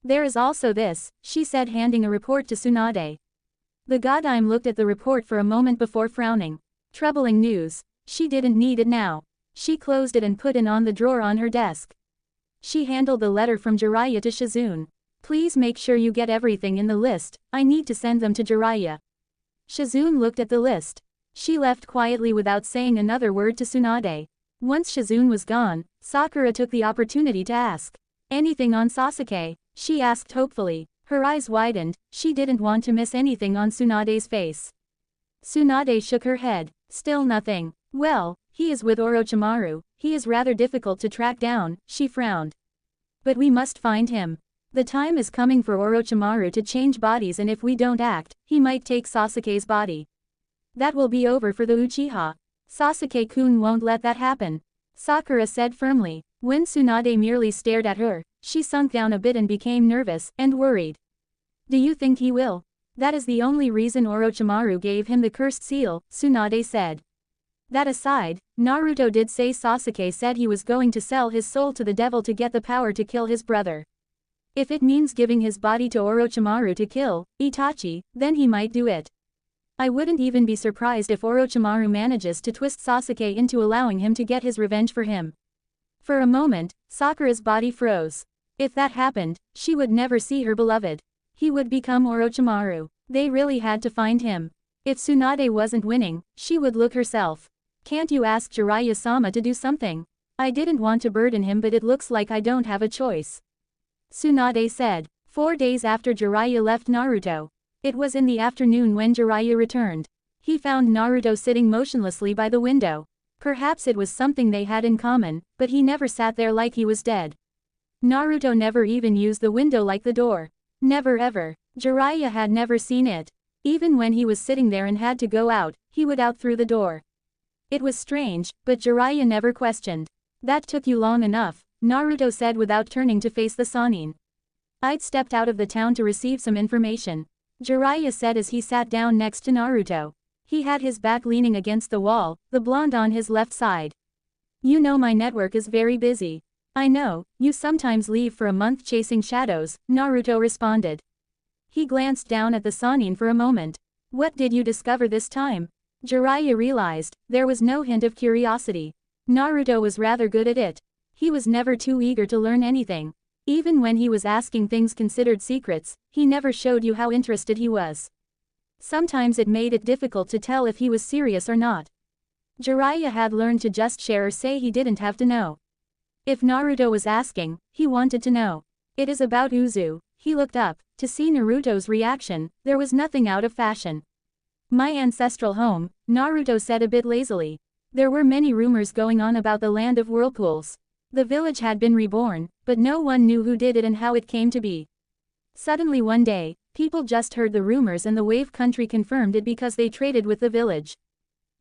There is also this, she said, handing a report to Tsunade. The Godime looked at the report for a moment before frowning. Troubling news. She didn't need it now. She closed it and put it on the drawer on her desk. She handled the letter from Jiraiya to Shizune. Please make sure you get everything in the list, I need to send them to Jiraiya. Shizune looked at the list. She left quietly without saying another word to Tsunade. Once Shizune was gone, Sakura took the opportunity to ask. Anything on Sasuke? She asked hopefully. Her eyes widened, she didn't want to miss anything on Tsunade's face. Tsunade shook her head. Still nothing. Well, he is with Orochimaru, he is rather difficult to track down, she frowned. But we must find him. The time is coming for Orochimaru to change bodies, and if we don't act, he might take Sasuke's body. That will be over for the Uchiha. Sasuke-kun won't let that happen. Sakura said firmly. When Tsunade merely stared at her, she sunk down a bit and became nervous and worried. Do you think he will? That is the only reason Orochimaru gave him the cursed seal, Tsunade said. That aside, Naruto did say Sasuke said he was going to sell his soul to the devil to get the power to kill his brother. If it means giving his body to Orochimaru to kill Itachi, then he might do it. I wouldn't even be surprised if Orochimaru manages to twist Sasuke into allowing him to get his revenge for him. For a moment, Sakura's body froze. If that happened, she would never see her beloved. He would become Orochimaru. They really had to find him. If Tsunade wasn't winning, she would look herself. Can't you ask Jiraiya-sama to do something? I didn't want to burden him, but it looks like I don't have a choice. Tsunade said. 4 days after Jiraiya left Naruto. It was in the afternoon when Jiraiya returned. He found Naruto sitting motionlessly by the window. Perhaps it was something they had in common, but he never sat there like he was dead. Naruto never even used the window like the door. Never ever. Jiraiya had never seen it. Even when he was sitting there and had to go out, he would out through the door. It was strange, but Jiraiya never questioned. That took you long enough, Naruto said without turning to face the Sannin. I'd stepped out of the town to receive some information. Jiraiya said as he sat down next to Naruto. He had his back leaning against the wall, the blonde on his left side. You know my network is very busy. I know, you sometimes leave for a month chasing shadows, Naruto responded. He glanced down at the Sannin for a moment. What did you discover this time? Jiraiya realized, there was no hint of curiosity. Naruto was rather good at it. He was never too eager to learn anything. Even when he was asking things considered secrets, he never showed you how interested he was. Sometimes it made it difficult to tell if he was serious or not. Jiraiya had learned to just share or say he didn't have to know. If Naruto was asking, he wanted to know. It is about Uzu. He looked up. To see Naruto's reaction, there was nothing out of fashion. My ancestral home, Naruto said a bit lazily. There were many rumors going on about the land of whirlpools. The village had been reborn, but no one knew who did it and how it came to be. Suddenly one day, people just heard the rumors and the Wave Country confirmed it because they traded with the village.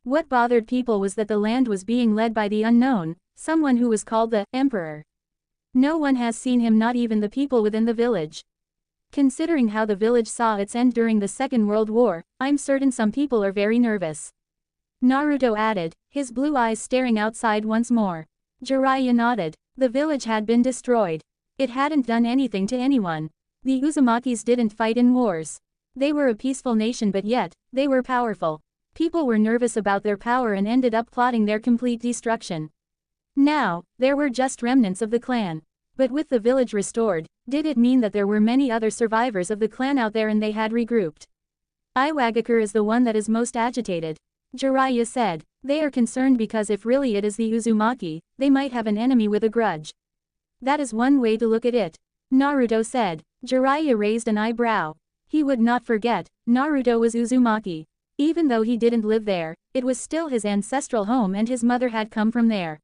What bothered people was that the land was being led by the unknown, someone who was called the Emperor. No one has seen him, not even the people within the village. Considering how the village saw its end during the Second World War, I'm certain some people are very nervous. Naruto added, his blue eyes staring outside once more. Jiraiya nodded. The village had been destroyed. It hadn't done anything to anyone. The Uzumakis didn't fight in wars. They were a peaceful nation, but yet, they were powerful. People were nervous about their power and ended up plotting their complete destruction. Now, there were just remnants of the clan. But with the village restored, did it mean that there were many other survivors of the clan out there and they had regrouped? Iwagakure is the one that is most agitated. Jiraiya said, they are concerned because if really it is the Uzumaki, they might have an enemy with a grudge. That is one way to look at it. Naruto said. Jiraiya raised an eyebrow. He would not forget, Naruto was Uzumaki. Even though he didn't live there, it was still his ancestral home and his mother had come from there.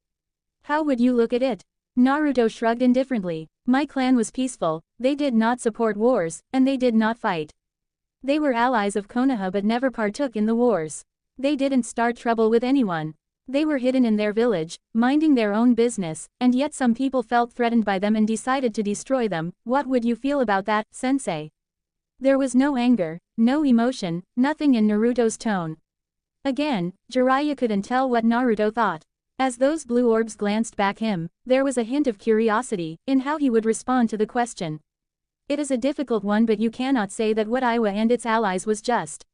How would you look at it? Naruto shrugged indifferently. My clan was peaceful, they did not support wars, and they did not fight. They were allies of Konoha but never partook in the wars. They didn't start trouble with anyone. They were hidden in their village, minding their own business, and yet some people felt threatened by them and decided to destroy them. What would you feel about that, sensei? There was no anger, no emotion, nothing in Naruto's tone. Again, Jiraiya couldn't tell what Naruto thought. As those blue orbs glanced back him, there was a hint of curiosity in how he would respond to the question. It is a difficult one, but you cannot say that what Iwa and its allies was just.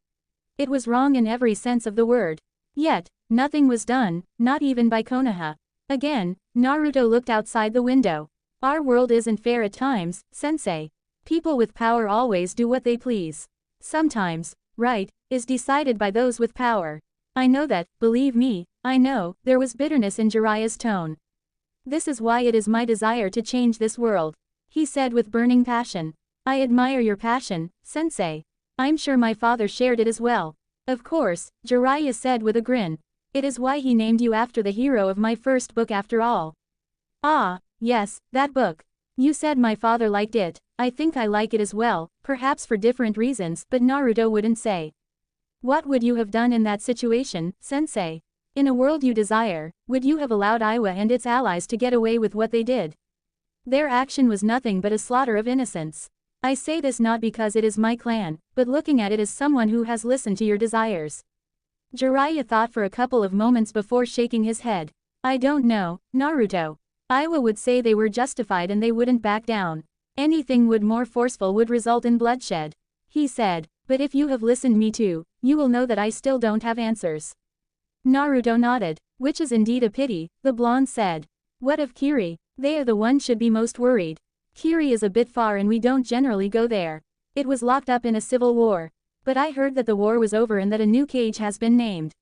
It was wrong in every sense of the word. Yet, nothing was done, not even by Konoha. Again, Naruto looked outside the window. Our world isn't fair at times, sensei. People with power always do what they please. Sometimes, right, is decided by those with power. I know that, believe me, I know. There was bitterness in Jiraiya's tone. This is why it is my desire to change this world, he said with burning passion. I admire your passion, sensei. I'm sure my father shared it as well. Of course, Jiraiya said with a grin. It is why he named you after the hero of my first book after all. Ah, yes, that book. You said my father liked it. I think I like it as well, perhaps for different reasons, but Naruto wouldn't say. What would you have done in that situation, sensei? In a world you desire, would you have allowed Iwa and its allies to get away with what they did? Their action was nothing but a slaughter of innocents. I say this not because it is my clan, but looking at it as someone who has listened to your desires. Jiraiya thought for a couple of moments before shaking his head. I don't know, Naruto. Iwa would say they were justified and they wouldn't back down. Anything more forceful would result in bloodshed. He said, but if you have listened me too, you will know that I still don't have answers. Naruto nodded, which is indeed a pity, the blonde said. What of Kiri? They are the ones should be most worried. Kiri is a bit far and we don't generally go there. It was locked up in a civil war. But I heard that the war was over and that a new cage has been named.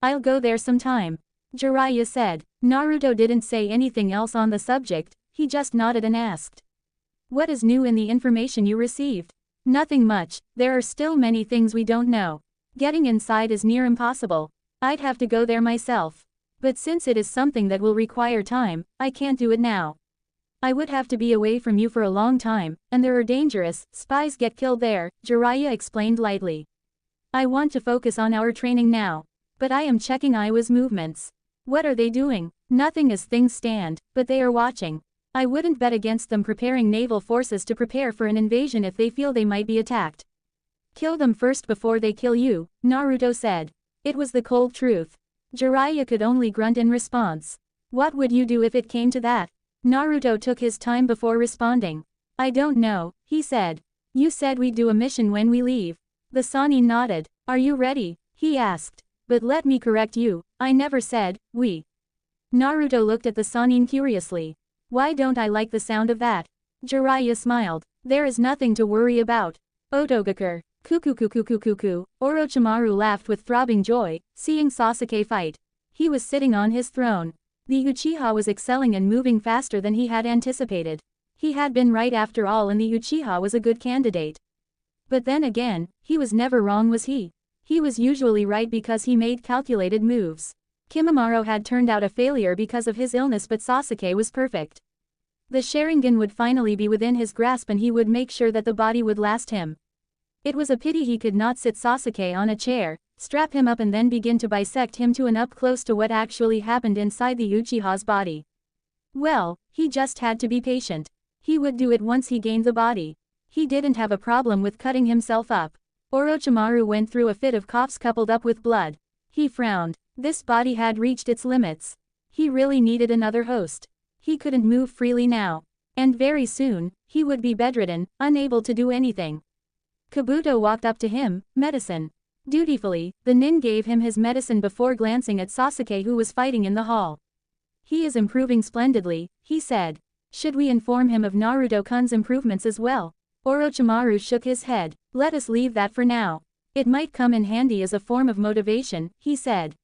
I'll go there sometime. Jiraiya said. Naruto didn't say anything else on the subject, he just nodded and asked. What is new in the information you received? Nothing much, there are still many things we don't know. Getting inside is near impossible. I'd have to go there myself. But since it is something that will require time, I can't do it now. I would have to be away from you for a long time, and there are dangerous spies get killed there, Jiraiya explained lightly. I want to focus on our training now. But I am checking Iwa's movements. What are they doing? Nothing as things stand, but they are watching. I wouldn't bet against them preparing naval forces to prepare for an invasion if they feel they might be attacked. Kill them first before they kill you, Naruto said. It was the cold truth. Jiraiya could only grunt in response. What would you do if it came to that? Naruto took his time before responding. I don't know, he said. You said we'd do a mission when we leave. The Sannin nodded. Are you ready? He asked. But let me correct you, I never said, we. Naruto looked at the Sannin curiously. Why don't I like the sound of that? Jiraiya smiled. There is nothing to worry about. Otogakure. Kukukukukukuku. Orochimaru laughed with throbbing joy, seeing Sasuke fight. He was sitting on his throne. The Uchiha was excelling and moving faster than he had anticipated. He had been right after all and the Uchiha was a good candidate. But then again, he was never wrong, was he? He was usually right because he made calculated moves. Kimimaro had turned out a failure because of his illness, but Sasuke was perfect. The Sharingan would finally be within his grasp and he would make sure that the body would last him. It was a pity he could not sit Sasuke on a chair, strap him up and then begin to bisect him to and up close to what actually happened inside the Uchiha's body. Well, he just had to be patient. He would do it once he gained the body. He didn't have a problem with cutting himself up. Orochimaru went through a fit of coughs coupled up with blood. He frowned. This body had reached its limits. He really needed another host. He couldn't move freely now. And very soon, he would be bedridden, unable to do anything. Kabuto walked up to him. Medicine. Dutifully, the nin gave him his medicine before glancing at Sasuke who was fighting in the hall. He is improving splendidly, he said. Should we inform him of Naruto-kun's improvements as well? Orochimaru shook his head. Let us leave that for now. It might come in handy as a form of motivation, he said.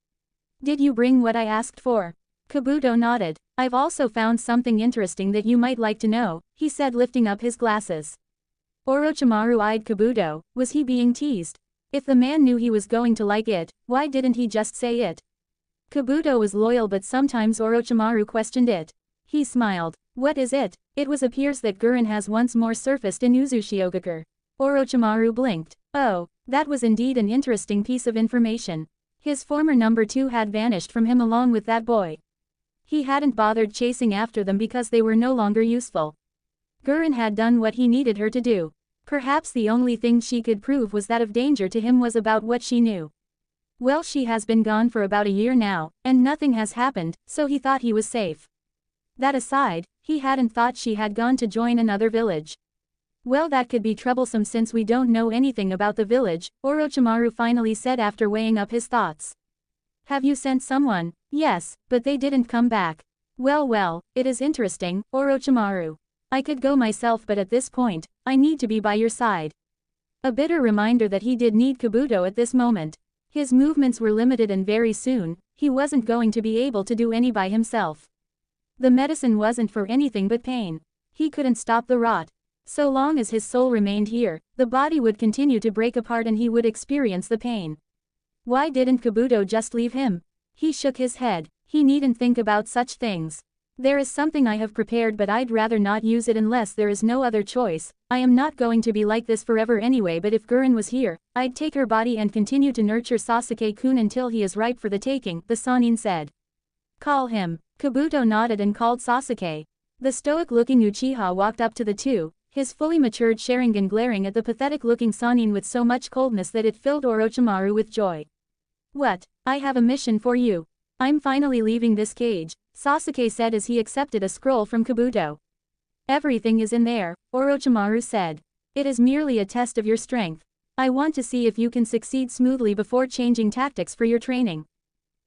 Did you bring what I asked for? Kabuto nodded. I've also found something interesting that you might like to know, he said lifting up his glasses. Orochimaru eyed Kabuto. Was he being teased? If the man knew he was going to like it, why didn't he just say it? Kabuto was loyal, but sometimes Orochimaru questioned it. He smiled. What is it? It appears that Gurren has once more surfaced in Uzushiogakure. Orochimaru blinked. Oh, that was indeed an interesting piece of information. His former number 2 had vanished from him along with that boy. He hadn't bothered chasing after them because they were no longer useful. Gurren had done what he needed her to do. Perhaps the only thing she could prove was that of danger to him was about what she knew. Well, she has been gone for about a year now, and nothing has happened, so he thought he was safe. That aside, he hadn't thought she had gone to join another village. Well, that could be troublesome since we don't know anything about the village, Orochimaru finally said after weighing up his thoughts. Have you sent someone? Yes, but they didn't come back. Well, it is interesting, Orochimaru. I could go myself, but at this point, I need to be by your side. A bitter reminder that he did need Kabuto at this moment. His movements were limited and very soon, he wasn't going to be able to do any by himself. The medicine wasn't for anything but pain. He couldn't stop the rot. So long as his soul remained here, the body would continue to break apart and he would experience the pain. Why didn't Kabuto just leave him? He shook his head. He needn't think about such things. There is something I have prepared, but I'd rather not use it unless there is no other choice. I am not going to be like this forever anyway, but if Gurren was here, I'd take her body and continue to nurture Sasuke-kun until he is ripe for the taking, the Sannin said. Call him. Kabuto nodded and called Sasuke. The stoic-looking Uchiha walked up to the two, his fully matured Sharingan glaring at the pathetic-looking Sannin with so much coldness that it filled Orochimaru with joy. What? I have a mission for you. I'm finally leaving this cage, Sasuke said as he accepted a scroll from Kabuto. Everything is in there, Orochimaru said. It is merely a test of your strength. I want to see if you can succeed smoothly before changing tactics for your training.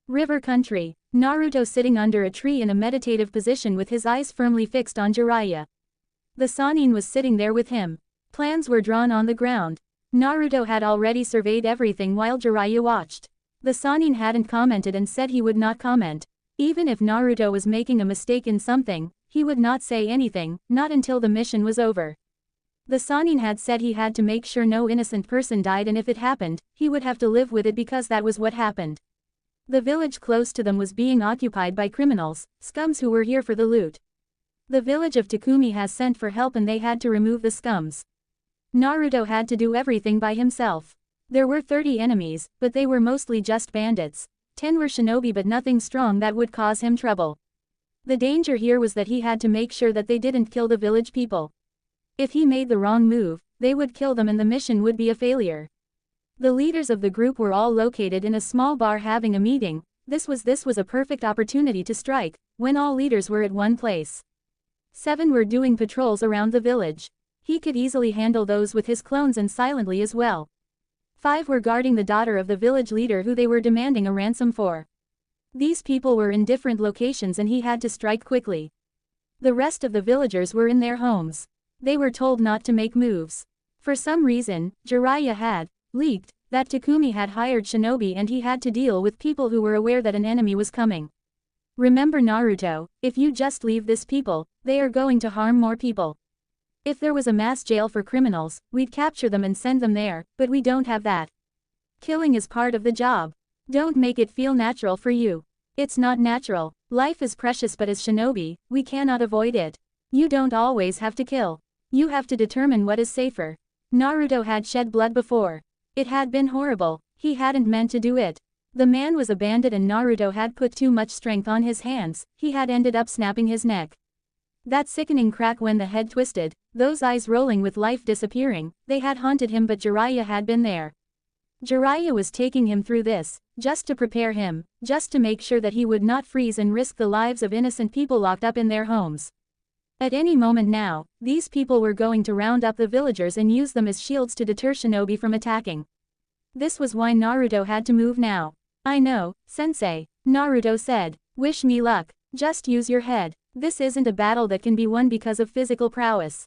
River Country. Naruto sitting under a tree in a meditative position with his eyes firmly fixed on Jiraiya. The Sannin was sitting there with him. Plans were drawn on the ground. Naruto had already surveyed everything while Jiraiya watched. The Sannin hadn't commented and said he would not comment. Even if Naruto was making a mistake in something, he would not say anything, not until the mission was over. The Sannin had said he had to make sure no innocent person died, and if it happened, he would have to live with it because that was what happened. The village close to them was being occupied by criminals, scums who were here for the loot. The village of Takumi has sent for help and they had to remove the scums. Naruto had to do everything by himself. There were 30 enemies, but they were mostly just bandits. 10 were shinobi, but nothing strong that would cause him trouble. The danger here was that he had to make sure that they didn't kill the village people. If he made the wrong move, they would kill them and the mission would be a failure. The leaders of the group were all located in a small bar having a meeting. This was a perfect opportunity to strike, when all leaders were at one place. 7 were doing patrols around the village. He could easily handle those with his clones and silently as well. 5 were guarding the daughter of the village leader who they were demanding a ransom for. These people were in different locations and he had to strike quickly. The rest of the villagers were in their homes. They were told not to make moves. For some reason, Jiraiya had leaked that Takumi had hired shinobi and he had to deal with people who were aware that an enemy was coming. Remember Naruto, if you just leave this people, they are going to harm more people. If there was a mass jail for criminals, we'd capture them and send them there, but we don't have that. Killing is part of the job. Don't make it feel natural for you. It's not natural. Life is precious, but as shinobi, we cannot avoid it. You don't always have to kill. You have to determine what is safer. Naruto had shed blood before. It had been horrible. He hadn't meant to do it. The man was a bandit and Naruto had put too much strength on his hands, he had ended up snapping his neck. That sickening crack when the head twisted, those eyes rolling with life disappearing, they had haunted him, but Jiraiya had been there. Jiraiya was taking him through this, just to prepare him, just to make sure that he would not freeze and risk the lives of innocent people locked up in their homes. At any moment now, these people were going to round up the villagers and use them as shields to deter shinobi from attacking. This was why Naruto had to move now. I know, sensei, Naruto said. Wish me luck. Just use your head. This isn't a battle that can be won because of physical prowess.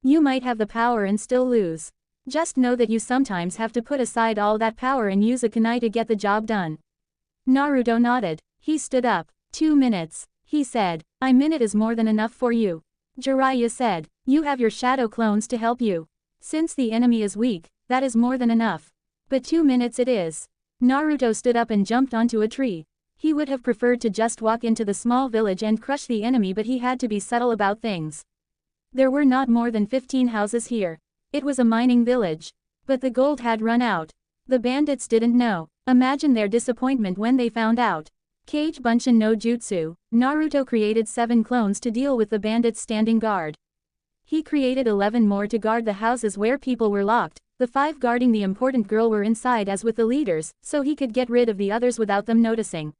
You might have the power and still lose. Just know that you sometimes have to put aside all that power and use a kunai to get the job done. Naruto nodded. He stood up. 2 minutes, he said. A minute is more than enough for you. Jiraiya said. You have your shadow clones to help you. Since the enemy is weak, that is more than enough. But 2 minutes it is. Naruto stood up and jumped onto a tree. He would have preferred to just walk into the small village and crush the enemy, but he had to be subtle about things. There were not more than 15 houses here. It was a mining village. But the gold had run out. The bandits didn't know. Imagine their disappointment when they found out. Kage Bunshin no Jutsu, Naruto created 7 clones to deal with the bandits standing guard. He created 11 more to guard the houses where people were locked. The 5 guarding the important girl were inside as with the leaders, so he could get rid of the others without them noticing.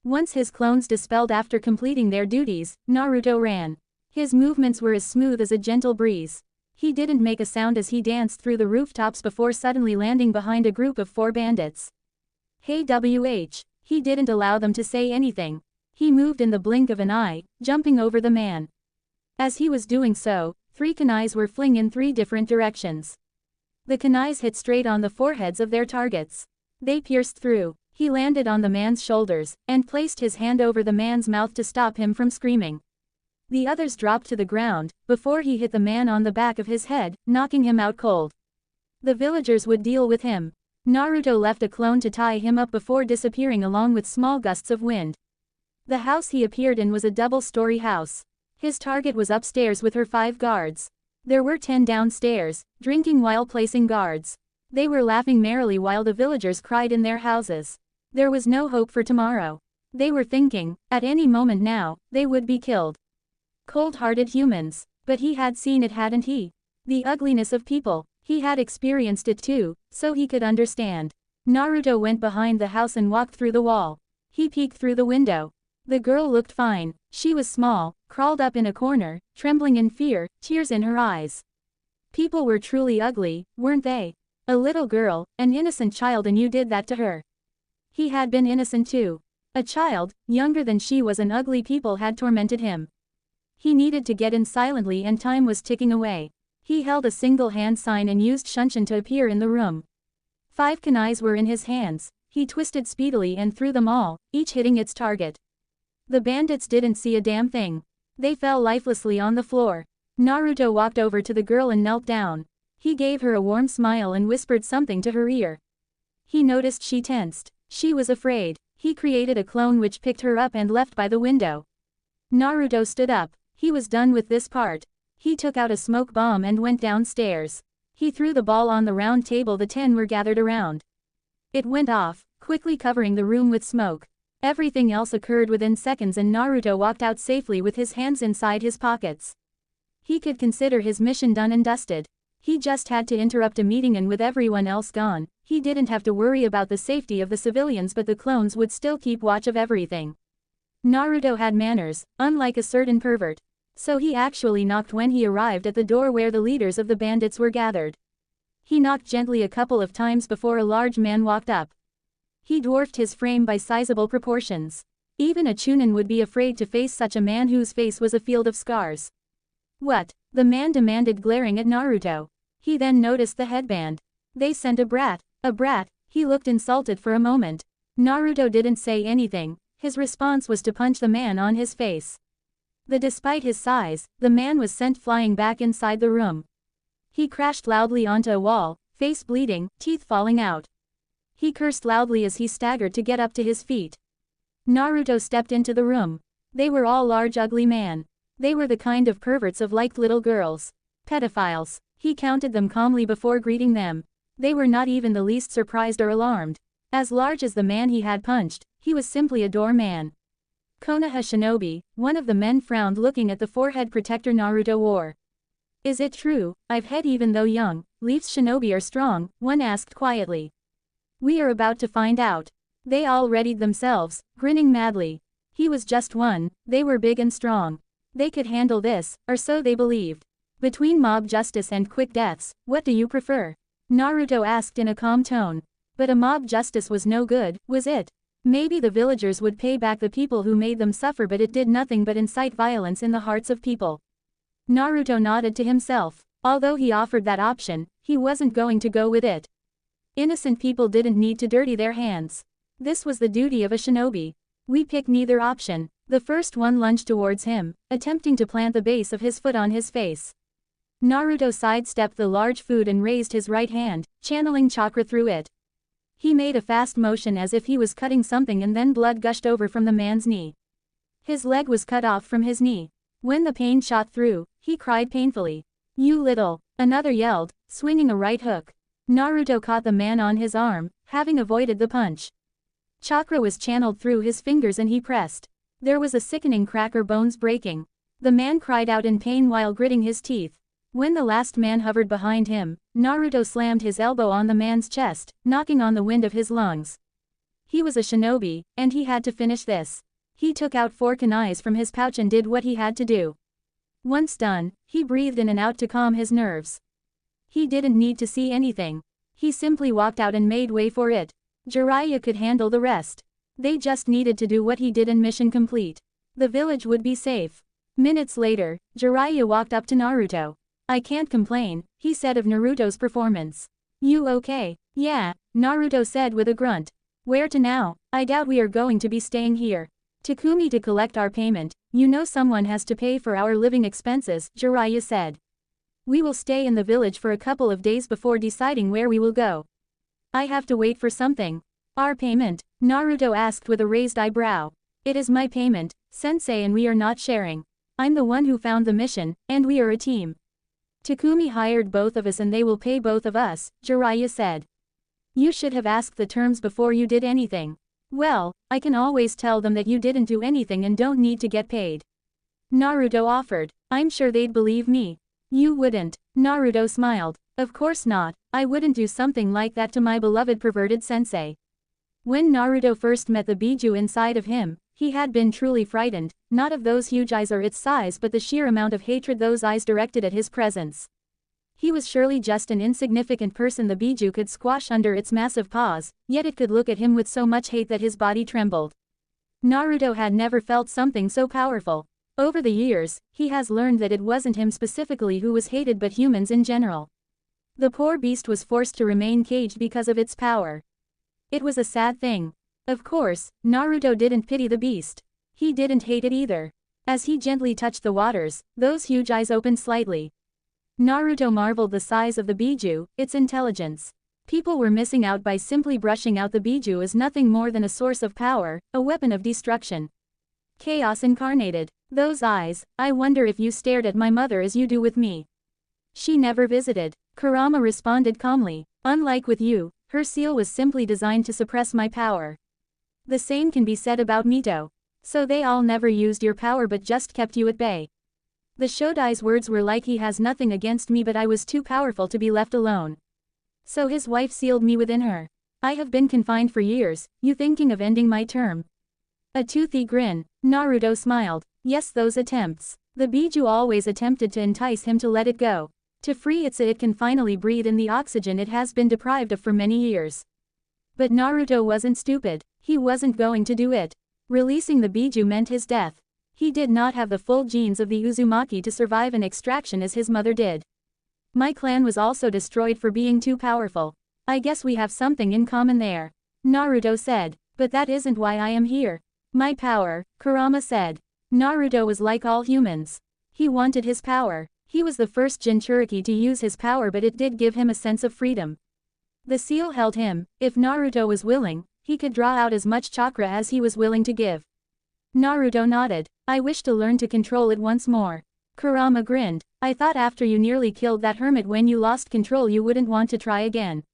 Once his clones dispelled after completing their duties, Naruto ran. His movements were as smooth as a gentle breeze. He didn't make a sound as he danced through the rooftops before suddenly landing behind a group of 4 bandits. Hey WH, he didn't allow them to say anything. He moved in the blink of an eye, jumping over the man. As he was doing so, 3 kunais were flinged in 3 different directions. The kunais hit straight on the foreheads of their targets. They pierced through. He landed on the man's shoulders, and placed his hand over the man's mouth to stop him from screaming. The others dropped to the ground, before he hit the man on the back of his head, knocking him out cold. The villagers would deal with him. Naruto left a clone to tie him up before disappearing along with small gusts of wind. The house he appeared in was a double-story house. His target was upstairs with her 5 guards. There were 10 downstairs, drinking while placing guards. They were laughing merrily while the villagers cried in their houses. There was no hope for tomorrow. They were thinking, at any moment now, they would be killed. Cold-hearted humans. But he had seen it, hadn't he? The ugliness of people. He had experienced it too, so he could understand. Naruto went behind the house and walked through the wall. He peeked through the window. The girl looked fine. She was small, crawled up in a corner, trembling in fear, tears in her eyes. People were truly ugly, weren't they? A little girl, an innocent child, and you did that to her. He had been innocent too. A child, younger than she was, and ugly people had tormented him. He needed to get in silently and time was ticking away. He held a single hand sign and used Shunshin to appear in the room. 5 kunais were in his hands. He twisted speedily and threw them all, each hitting its target. The bandits didn't see a damn thing. They fell lifelessly on the floor. Naruto walked over to the girl and knelt down. He gave her a warm smile and whispered something to her ear. He noticed she tensed. She was afraid. He created a clone which picked her up and left by the window. Naruto stood up. He was done with this part. He took out a smoke bomb and went downstairs. He threw the ball on the round table the 10 were gathered around. It went off, quickly covering the room with smoke. Everything else occurred within seconds and Naruto walked out safely with his hands inside his pockets. He could consider his mission done and dusted. He just had to interrupt a meeting, and with everyone else gone, he didn't have to worry about the safety of the civilians, but the clones would still keep watch of everything. Naruto had manners, unlike a certain pervert. So he actually knocked when he arrived at the door where the leaders of the bandits were gathered. He knocked gently a couple of times before a large man walked up. He dwarfed his frame by sizable proportions. Even a Chunin would be afraid to face such a man whose face was a field of scars. What? The man demanded, glaring at Naruto. He then noticed the headband. They sent a brat. A brat? He looked insulted for a moment. Naruto didn't say anything. His response was to punch the man on his face. Despite his size, the man was sent flying back inside the room. He crashed loudly onto a wall, face bleeding, teeth falling out. He cursed loudly as he staggered to get up to his feet. Naruto stepped into the room. They were all large ugly men. They were the kind of perverts of liked little girls. Pedophiles. He counted them calmly before greeting them. They were not even the least surprised or alarmed. As large as the man he had punched, he was simply a doorman. Konoha Shinobi, one of the men frowned looking at the forehead protector Naruto wore. Is it true, I've had even though young, Leaf's shinobi are strong, one asked quietly. We are about to find out. They all readied themselves, grinning madly. He was just one, they were big and strong. They could handle this, or so they believed. Between mob justice and quick deaths, what do you prefer? Naruto asked in a calm tone. But a mob justice was no good, was it? Maybe the villagers would pay back the people who made them suffer, but it did nothing but incite violence in the hearts of people. Naruto nodded to himself. Although he offered that option, he wasn't going to go with it. Innocent people didn't need to dirty their hands. This was the duty of a shinobi. We pick neither option. The first one lunged towards him, attempting to plant the base of his foot on his face. Naruto sidestepped the large foot and raised his right hand, channeling chakra through it. He made a fast motion as if he was cutting something, and then blood gushed over from the man's knee. His leg was cut off from his knee. When the pain shot through, he cried painfully. You little! Another yelled, swinging a right hook. Naruto caught the man on his arm, having avoided the punch. Chakra was channeled through his fingers and he pressed. There was a sickening crack or bones breaking. The man cried out in pain while gritting his teeth. When the last man hovered behind him, Naruto slammed his elbow on the man's chest, knocking on the wind of his lungs. He was a shinobi, and he had to finish this. He took out 4 kunais from his pouch and did what he had to do. Once done, he breathed in and out to calm his nerves. He didn't need to see anything. He simply walked out and made way for it. Jiraiya could handle the rest. They just needed to do what he did and mission complete. The village would be safe. Minutes later, Jiraiya walked up to Naruto. I can't complain, he said of Naruto's performance. You okay? Yeah, Naruto said with a grunt. Where to now? I doubt we are going to be staying here. Takumi to collect our payment, you know someone has to pay for our living expenses, Jiraiya said. We will stay in the village for a couple of days before deciding where we will go. I have to wait for something. Our payment? Naruto asked with a raised eyebrow. It is my payment, sensei, and we are not sharing. I'm the one who found the mission, and we are a team. Takumi hired both of us and they will pay both of us, Jiraiya said. You should have asked the terms before you did anything. Well, I can always tell them that you didn't do anything and don't need to get paid. Naruto offered. I'm sure they'd believe me. You wouldn't. Naruto smiled. Of course not, I wouldn't do something like that to my beloved perverted sensei. When Naruto first met the Biju inside of him, he had been truly frightened, not of those huge eyes or its size but the sheer amount of hatred those eyes directed at his presence. He was surely just an insignificant person the Biju could squash under its massive paws, yet it could look at him with so much hate that his body trembled. Naruto had never felt something so powerful. Over the years, he has learned that it wasn't him specifically who was hated but humans in general. The poor beast was forced to remain caged because of its power. It was a sad thing. Of course, Naruto didn't pity the beast. He didn't hate it either. As he gently touched the waters, those huge eyes opened slightly. Naruto marveled the size of the Biju, its intelligence. People were missing out by simply brushing out the Biju as nothing more than a source of power, a weapon of destruction. Chaos incarnated. Those eyes, I wonder if you stared at my mother as you do with me. She never visited. Kurama responded calmly. Unlike with you, her seal was simply designed to suppress my power. The same can be said about Mito. So they all never used your power but just kept you at bay. The Shodai's words were like he has nothing against me but I was too powerful to be left alone. So his wife sealed me within her. I have been confined for years, you thinking of ending my term? A toothy grin. Naruto smiled. Yes, those attempts. The Biju always attempted to entice him to let it go. To free it so it can finally breathe in the oxygen it has been deprived of for many years. But Naruto wasn't stupid. He wasn't going to do it. Releasing the Biju meant his death. He did not have the full genes of the Uzumaki to survive an extraction as his mother did. My clan was also destroyed for being too powerful. I guess we have something in common there. Naruto said. But that isn't why I am here. My power, Kurama said. Naruto was like all humans. He wanted his power. He was the first Jinchuriki to use his power but it did give him a sense of freedom. The seal held him. If Naruto was willing, he could draw out as much chakra as he was willing to give. Naruto nodded. I wish to learn to control it once more. Kurama grinned. I thought after you nearly killed that hermit when you lost control you wouldn't want to try again.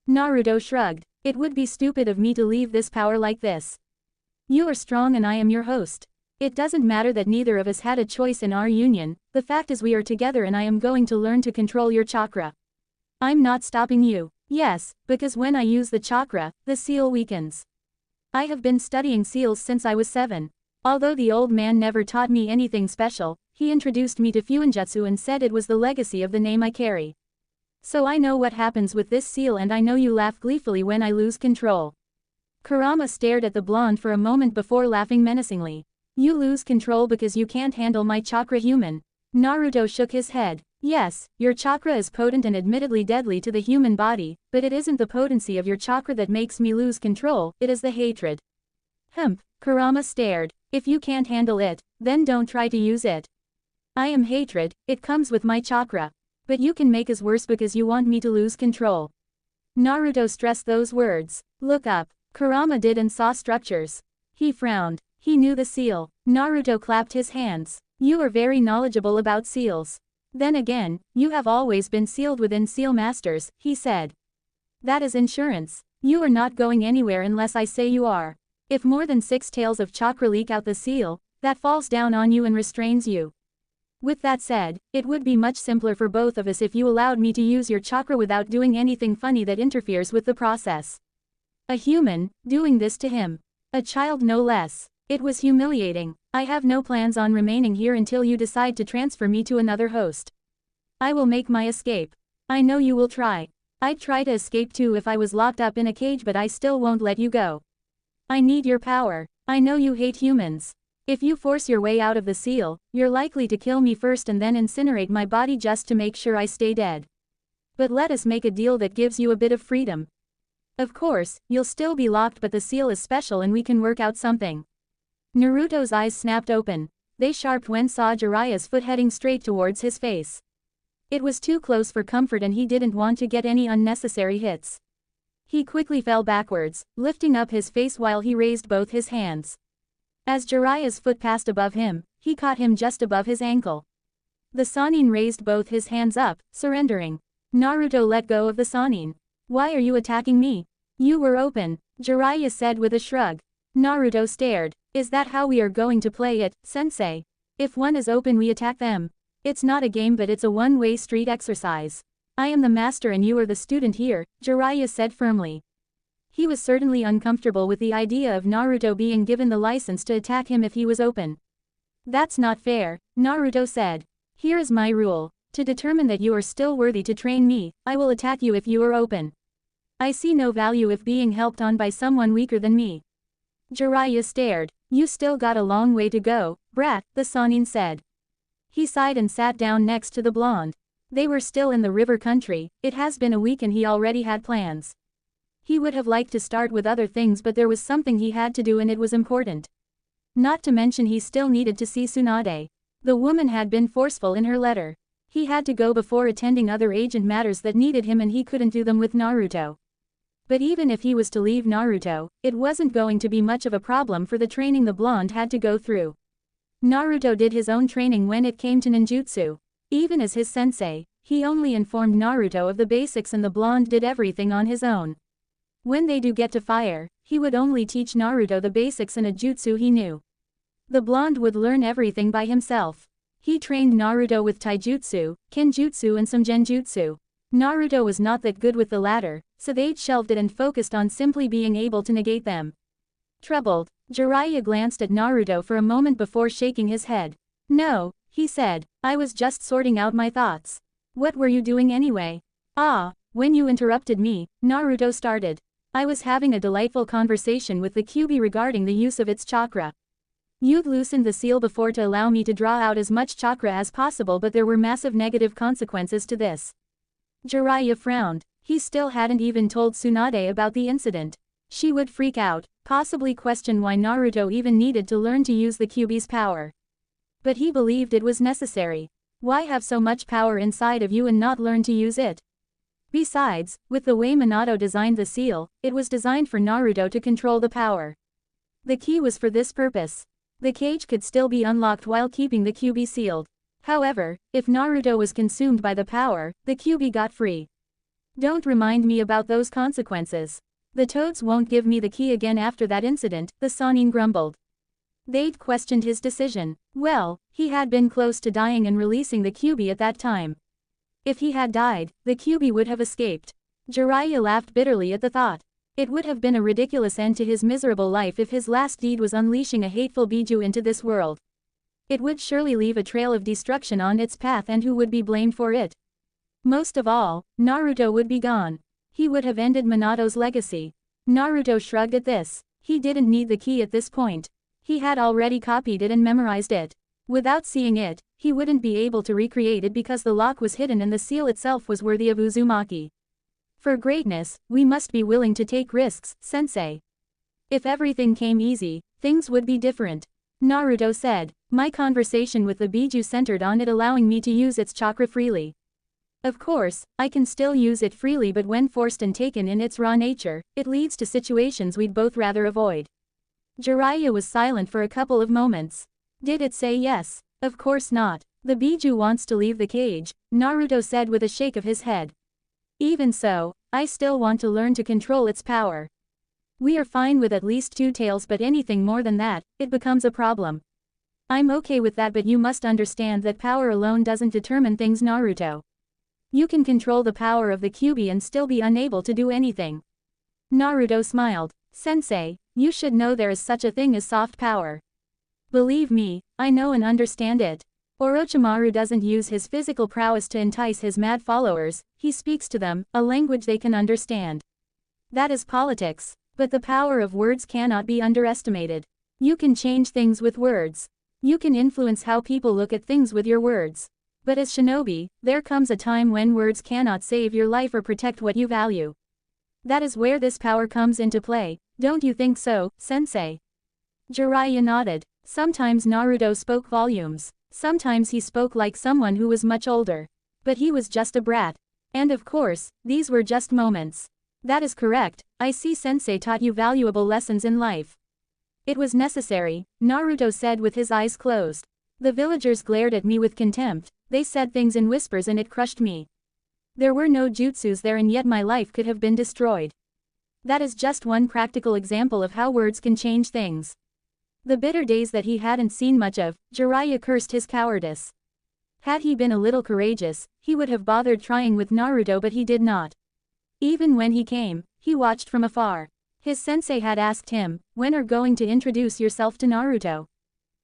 Naruto shrugged. It would be stupid of me to leave this power like this. You are strong and I am your host. It doesn't matter that neither of us had a choice in our union, the fact is we are together and I am going to learn to control your chakra. I'm not stopping you. Yes, because when I use the chakra, the seal weakens. I have been studying seals since I was 7. Although the old man never taught me anything special, he introduced me to Fuinjutsu and said it was the legacy of the name I carry. So I know what happens with this seal and I know you laugh gleefully when I lose control. Kurama stared at the blonde for a moment before laughing menacingly. You lose control because you can't handle my chakra human. Naruto shook his head. Yes, your chakra is potent and admittedly deadly to the human body, but it isn't the potency of your chakra that makes me lose control, it is the hatred. Kurama stared. If you can't handle it, then don't try to use it. I am hatred, it comes with my chakra. But you can make us worse because you want me to lose control. Naruto stressed those words. Look up. Kurama did and saw structures. He frowned. He knew the seal. Naruto clapped his hands. You are very knowledgeable about seals. Then again, you have always been sealed within seal masters, he said. That is insurance. You are not going anywhere unless I say you are. If more than 6 tails of chakra leak out the seal, that falls down on you and restrains you. With that said, it would be much simpler for both of us if you allowed me to use your chakra without doing anything funny that interferes with the process. A human, doing this to him. A child no less. It was humiliating. I have no plans on remaining here until you decide to transfer me to another host. I will make my escape. I know you will try. I'd try to escape too if I was locked up in a cage, but I still won't let you go. I need your power. I know you hate humans. If you force your way out of the seal, you're likely to kill me first and then incinerate my body just to make sure I stay dead. But let us make a deal that gives you a bit of freedom. Of course, you'll still be locked, but the seal is special and we can work out something. Naruto's eyes snapped open. They sharpened when saw Jiraiya's foot heading straight towards his face. It was too close for comfort and he didn't want to get any unnecessary hits. He quickly fell backwards, lifting up his face while he raised both his hands. As Jiraiya's foot passed above him, he caught him just above his ankle. The Sannin raised both his hands up, surrendering. Naruto let go of the Sannin. Why are you attacking me? You were open, Jiraiya said with a shrug. Naruto stared. Is that how we are going to play it, sensei? If one is open we attack them. It's not a game but it's a one-way street exercise. I am the master and you are the student here, Jiraiya said firmly. He was certainly uncomfortable with the idea of Naruto being given the license to attack him if he was open. That's not fair, Naruto said. Here is my rule. To determine that you are still worthy to train me, I will attack you if you are open. I see no value if being helped on by someone weaker than me. Jiraiya stared. You still got a long way to go, brat, the Sannin said. He sighed and sat down next to the blonde. They were still in the river country, it has been a week and he already had plans. He would have liked to start with other things but there was something he had to do and it was important. Not to mention he still needed to see Tsunade. The woman had been forceful in her letter. He had to go before attending other agent matters that needed him and he couldn't do them with Naruto. But even if he was to leave Naruto, it wasn't going to be much of a problem for the training the blonde had to go through. Naruto did his own training when it came to ninjutsu. Even as his sensei, he only informed Naruto of the basics and the blonde did everything on his own. When they do get to fire, he would only teach Naruto the basics and a jutsu he knew. The blonde would learn everything by himself. He trained Naruto with taijutsu, kenjutsu and some genjutsu. Naruto was not that good with the latter, so they'd shelved it and focused on simply being able to negate them. Troubled, Jiraiya glanced at Naruto for a moment before shaking his head. No, he said, I was just sorting out my thoughts. What were you doing anyway? When you interrupted me, Naruto started. I was having a delightful conversation with the Kyuubi regarding the use of its chakra. You'd loosened the seal before to allow me to draw out as much chakra as possible but there were massive negative consequences to this. Jiraiya frowned. He still hadn't even told Tsunade about the incident. She would freak out, possibly question why Naruto even needed to learn to use the Kyuubi's power. But he believed it was necessary. Why have so much power inside of you and not learn to use it? Besides, with the way Minato designed the seal, it was designed for Naruto to control the power. The key was for this purpose. The cage could still be unlocked while keeping the QB sealed. However, if Naruto was consumed by the power, the QB got free. Don't remind me about those consequences. The toads won't give me the key again after that incident, the Sannin grumbled. They'd questioned his decision. Well, he had been close to dying and releasing the QB at that time. If he had died, the QB would have escaped. Jiraiya laughed bitterly at the thought. It would have been a ridiculous end to his miserable life if his last deed was unleashing a hateful Biju into this world. It would surely leave a trail of destruction on its path, and who would be blamed for it? Most of all, Naruto would be gone. He would have ended Minato's legacy. Naruto shrugged at this. He didn't need the key at this point. He had already copied it and memorized it. Without seeing it, he wouldn't be able to recreate it because the lock was hidden and the seal itself was worthy of Uzumaki. For greatness, we must be willing to take risks, sensei. If everything came easy, things would be different. Naruto said, my conversation with the Biju centered on it allowing me to use its chakra freely. Of course, I can still use it freely, but when forced and taken in its raw nature, it leads to situations we'd both rather avoid. Jiraiya was silent for a couple of moments. Did it say yes? Of course not. The Biju wants to leave the cage, Naruto said with a shake of his head. Even so, I still want to learn to control its power. We are fine with at least 2 tails, but anything more than that, it becomes a problem. I'm okay with that, but you must understand that power alone doesn't determine things, Naruto. You can control the power of the QB and still be unable to do anything. Naruto smiled. Sensei, you should know there is such a thing as soft power. Believe me, I know and understand it. Orochimaru doesn't use his physical prowess to entice his mad followers, he speaks to them, a language they can understand. That is politics. But the power of words cannot be underestimated. You can change things with words. You can influence how people look at things with your words. But as shinobi, there comes a time when words cannot save your life or protect what you value. That is where this power comes into play, don't you think so, sensei? Jiraiya nodded. Sometimes Naruto spoke volumes. Sometimes he spoke like someone who was much older. But he was just a brat. And of course, these were just moments. That is correct, I see sensei taught you valuable lessons in life. It was necessary, Naruto said with his eyes closed. The villagers glared at me with contempt, they said things in whispers and it crushed me. There were no jutsus there and yet my life could have been destroyed. That is just one practical example of how words can change things. The bitter days that he hadn't seen much of, Jiraiya cursed his cowardice. Had he been a little courageous, he would have bothered trying with Naruto, but he did not. Even when he came, he watched from afar. His sensei had asked him, when are going to introduce yourself to Naruto?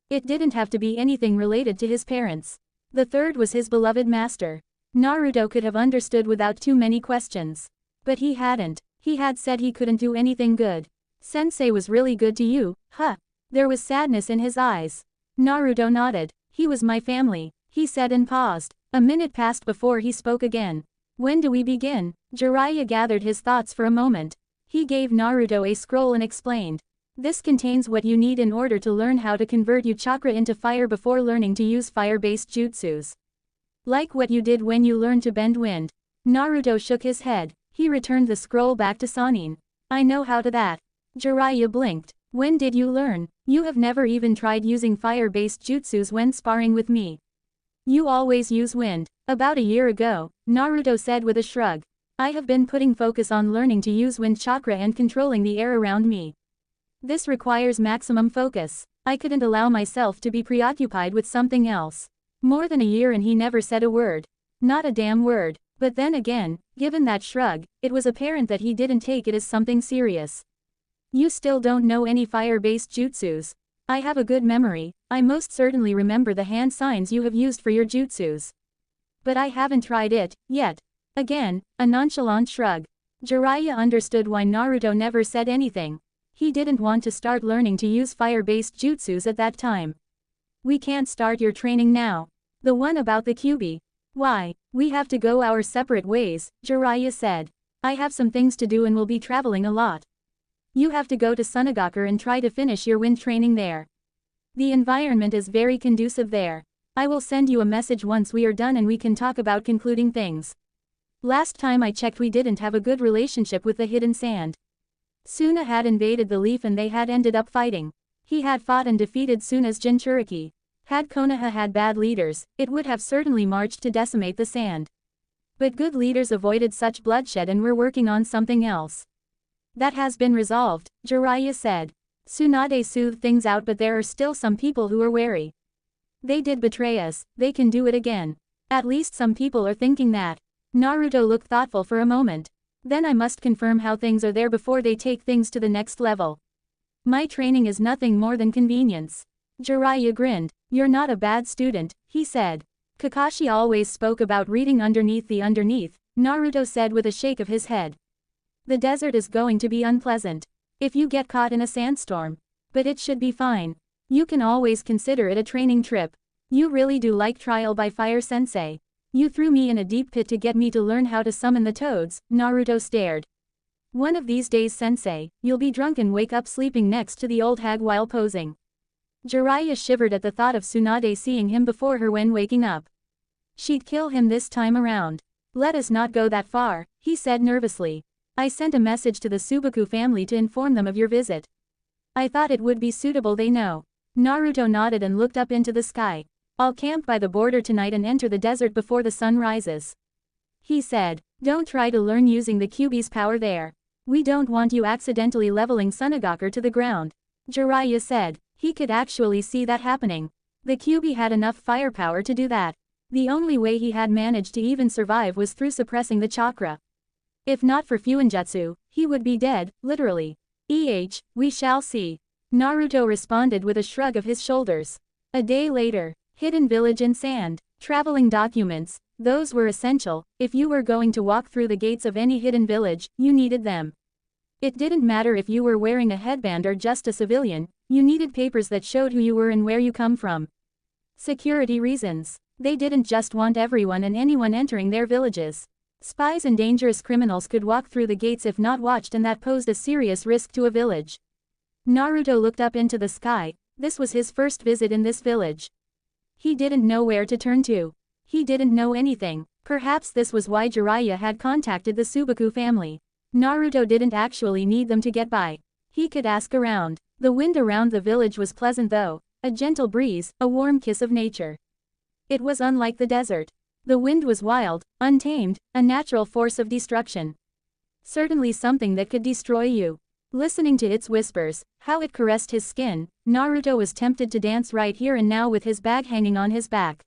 It didn't have to be anything related to his parents. The third was his beloved master. Naruto could have understood without too many questions. But he hadn't. He had said he couldn't do anything good. Sensei was really good to you, huh? There was sadness in his eyes. Naruto nodded. He was my family, he said and paused. A minute passed before he spoke again. When do we begin? Jiraiya gathered his thoughts for a moment. He gave Naruto a scroll and explained. This contains what you need in order to learn how to convert your chakra into fire before learning to use fire-based jutsus. Like what you did when you learned to bend wind. Naruto shook his head. He returned the scroll back to Sannin. I know how to that. Jiraiya blinked. When did you learn? You have never even tried using fire-based jutsus when sparring with me. You always use wind. About a year ago, Naruto said with a shrug. I have been putting focus on learning to use wind chakra and controlling the air around me. This requires maximum focus. I couldn't allow myself to be preoccupied with something else. More than a year and he never said a word. Not a damn word. But then again, given that shrug, it was apparent that he didn't take it as something serious. You still don't know any fire-based jutsus. I have a good memory, I most certainly remember the hand signs you have used for your jutsus. But I haven't tried it, yet. Again, a nonchalant shrug. Jiraiya understood why Naruto never said anything. He didn't want to start learning to use fire-based jutsus at that time. We can't start your training now. The one about the QB. Why, we have to go our separate ways, Jiraiya said. I have some things to do and will be traveling a lot. You have to go to Sunagaku and try to finish your wind training there. The environment is very conducive there. I will send you a message once we are done and we can talk about concluding things. Last time I checked we didn't have a good relationship with the hidden sand. Suna had invaded the leaf and they had ended up fighting. He had fought and defeated Suna's Jinchuriki. Had Konoha had bad leaders, it would have certainly marched to decimate the sand. But good leaders avoided such bloodshed and were working on something else. That has been resolved, Jiraiya said. Tsunade soothed things out, but there are still some people who are wary. They did betray us, they can do it again. At least some people are thinking that. Naruto looked thoughtful for a moment. Then I must confirm how things are there before they take things to the next level. My training is nothing more than convenience. Jiraiya grinned. You're not a bad student, he said. Kakashi always spoke about reading underneath the underneath, Naruto said with a shake of his head. The desert is going to be unpleasant. If you get caught in a sandstorm. But it should be fine. You can always consider it a training trip. You really do like trial by fire, sensei. You threw me in a deep pit to get me to learn how to summon the toads, Naruto stared. One of these days, sensei, you'll be drunk and wake up sleeping next to the old hag while posing. Jiraiya shivered at the thought of Tsunade seeing him before her when waking up. She'd kill him this time around. Let us not go that far, he said nervously. I sent a message to the Subaku family to inform them of your visit. I thought it would be suitable they know. Naruto nodded and looked up into the sky. I'll camp by the border tonight and enter the desert before the sun rises. He said, don't try to learn using the Kyuubi's power there. We don't want you accidentally leveling Sunagaku to the ground. Jiraiya said. He could actually see that happening. The Kyuubi had enough firepower to do that. The only way he had managed to even survive was through suppressing the chakra. If not for Fuinjutsu, he would be dead, literally. We shall see. Naruto responded with a shrug of his shoulders. A day later. Hidden village in sand. Traveling documents. Those were essential. If you were going to walk through the gates of any hidden village, you needed them. It didn't matter if you were wearing a headband or just a civilian, you needed papers that showed who you were and where you come from. Security reasons. They didn't just want everyone and anyone entering their villages. Spies and dangerous criminals could walk through the gates if not watched, and that posed a serious risk to a village. Naruto looked up into the sky. This was his first visit in this village. He didn't know where to turn to. He didn't know anything. Perhaps this was why Jiraiya had contacted the Subaku family. Naruto didn't actually need them to get by. He could ask around. The wind around the village was pleasant though, a gentle breeze, a warm kiss of nature. It was unlike the desert. The wind was wild, untamed, a natural force of destruction. Certainly something that could destroy you. Listening to its whispers, how it caressed his skin, Naruto was tempted to dance right here and now with his bag hanging on his back.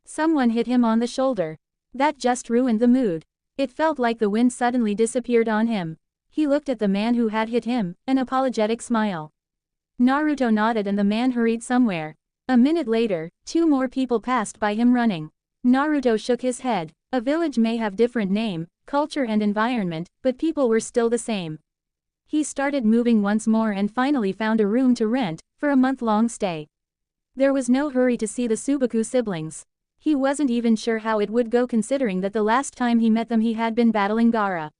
Someone hit him on the shoulder. That just ruined the mood. It felt like the wind suddenly disappeared on him. He looked at the man who had hit him, an apologetic smile. Naruto nodded and the man hurried somewhere. A minute later, 2 more people passed by him running. Naruto shook his head. A village may have different name, culture and environment, but people were still the same. He started moving once more and finally found a room to rent, for a month-long stay. There was no hurry to see the Subaku siblings. He wasn't even sure how it would go considering that the last time he met them he had been battling Gaara.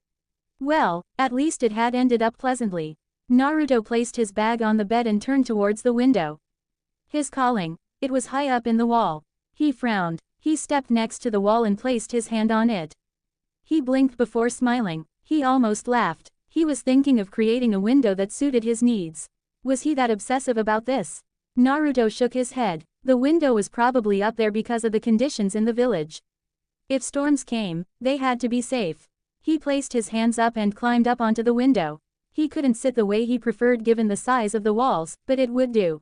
Well, at least it had ended up pleasantly. Naruto placed his bag on the bed and turned towards the window. His calling. It was high up in the wall. He frowned. He stepped next to the wall and placed his hand on it. He blinked before smiling. He almost laughed. He was thinking of creating a window that suited his needs. Was he that obsessive about this? Naruto shook his head. The window was probably up there because of the conditions in the village. If storms came, they had to be safe. He placed his hands up and climbed up onto the window. He couldn't sit the way he preferred given the size of the walls, but it would do.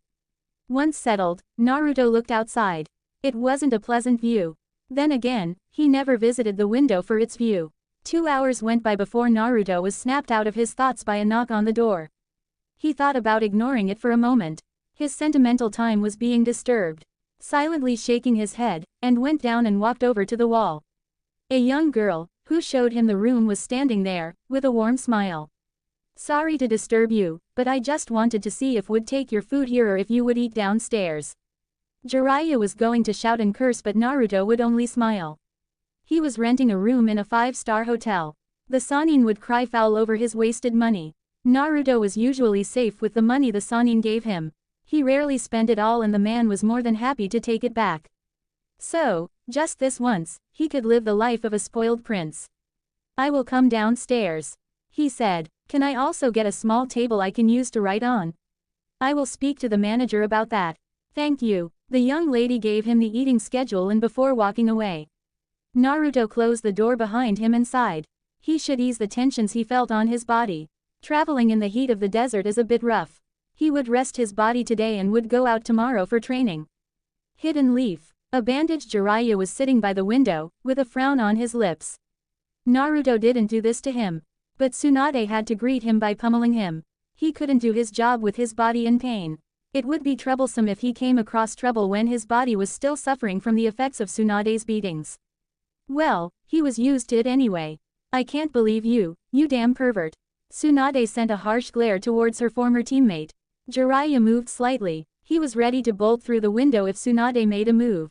Once settled, Naruto looked outside. It wasn't a pleasant view. Then again, he never visited the window for its view. 2 hours went by before Naruto was snapped out of his thoughts by a knock on the door. He thought about ignoring it for a moment. His sentimental time was being disturbed. Silently shaking his head, and went down and walked over to the wall. A young girl, who showed him the room, was standing there, with a warm smile. Sorry to disturb you, but I just wanted to see if would take your food here or if you would eat downstairs. Jiraiya was going to shout and curse, but Naruto would only smile. He was renting a room in a 5-star hotel. The Sannin would cry foul over his wasted money. Naruto was usually safe with the money the Sannin gave him. He rarely spent it all and the man was more than happy to take it back. So, just this once, he could live the life of a spoiled prince. I will come downstairs. He said. Can I also get a small table I can use to write on? I will speak to the manager about that. Thank you. The young lady gave him the eating schedule and before walking away, Naruto closed the door behind him and sighed. He should ease the tensions he felt on his body. Traveling in the heat of the desert is a bit rough. He would rest his body today and would go out tomorrow for training. Hidden Leaf. A bandaged Jiraiya was sitting by the window, with a frown on his lips. Naruto didn't do this to him. But Tsunade had to greet him by pummeling him. He couldn't do his job with his body in pain. It would be troublesome if he came across trouble when his body was still suffering from the effects of Tsunade's beatings. Well, he was used to it anyway. I can't believe you, you damn pervert. Tsunade sent a harsh glare towards her former teammate. Jiraiya moved slightly. He was ready to bolt through the window if Tsunade made a move.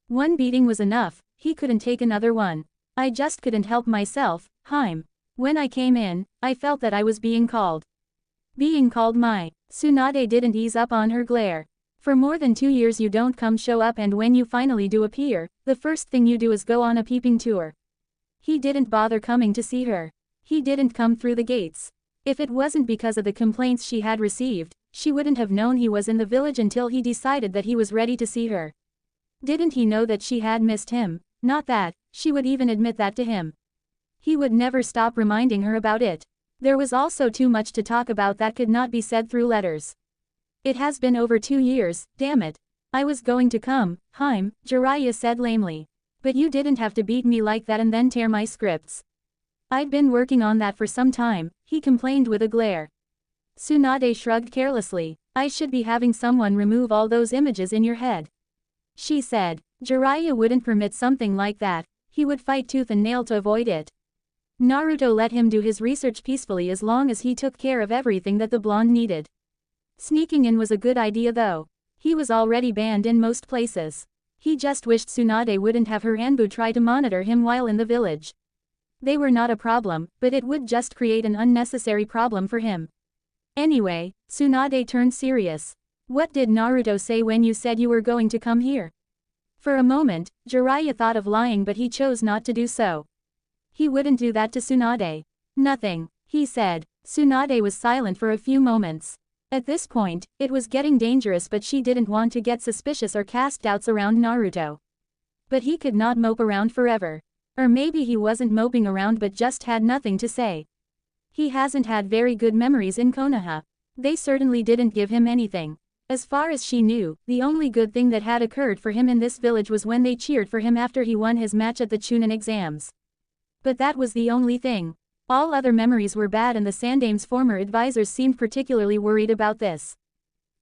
One beating was enough, he couldn't take another one. I just couldn't help myself, Haim. When I came in, I felt that I was being called. Being called my. Tsunade didn't ease up on her glare. For more than 2 years you don't show up, and when you finally do appear, the first thing you do is go on a peeping tour. He didn't bother coming to see her. He didn't come through the gates. If it wasn't because of the complaints she had received, she wouldn't have known he was in the village until he decided that he was ready to see her. Didn't he know that she had missed him? Not that, she would even admit that to him. He would never stop reminding her about it. There was also too much to talk about that could not be said through letters. It has been over 2 years, damn it. I was going to come, Haim, Jiraiya said lamely. But you didn't have to beat me like that and then tear my scripts. I'd been working on that for some time, he complained with a glare. Tsunade shrugged carelessly. I should be having someone remove all those images in your head. She said. Jiraiya wouldn't permit something like that. He would fight tooth and nail to avoid it. Naruto let him do his research peacefully as long as he took care of everything that the blonde needed. Sneaking in was a good idea though. He was already banned in most places. He just wished Tsunade wouldn't have her Anbu try to monitor him while in the village. They were not a problem, but it would just create an unnecessary problem for him. Anyway, Tsunade turned serious. What did Naruto say when you said you were going to come here? For a moment, Jiraiya thought of lying, but he chose not to do so. He wouldn't do that to Tsunade. Nothing, he said. Tsunade was silent for a few moments. At this point, it was getting dangerous, but she didn't want to get suspicious or cast doubts around Naruto. But he could not mope around forever. Or maybe he wasn't moping around but just had nothing to say. He hasn't had very good memories in Konoha. They certainly didn't give him anything. As far as she knew, the only good thing that had occurred for him in this village was when they cheered for him after he won his match at the Chunin exams. But that was the only thing. All other memories were bad, and the Sandame's former advisors seemed particularly worried about this.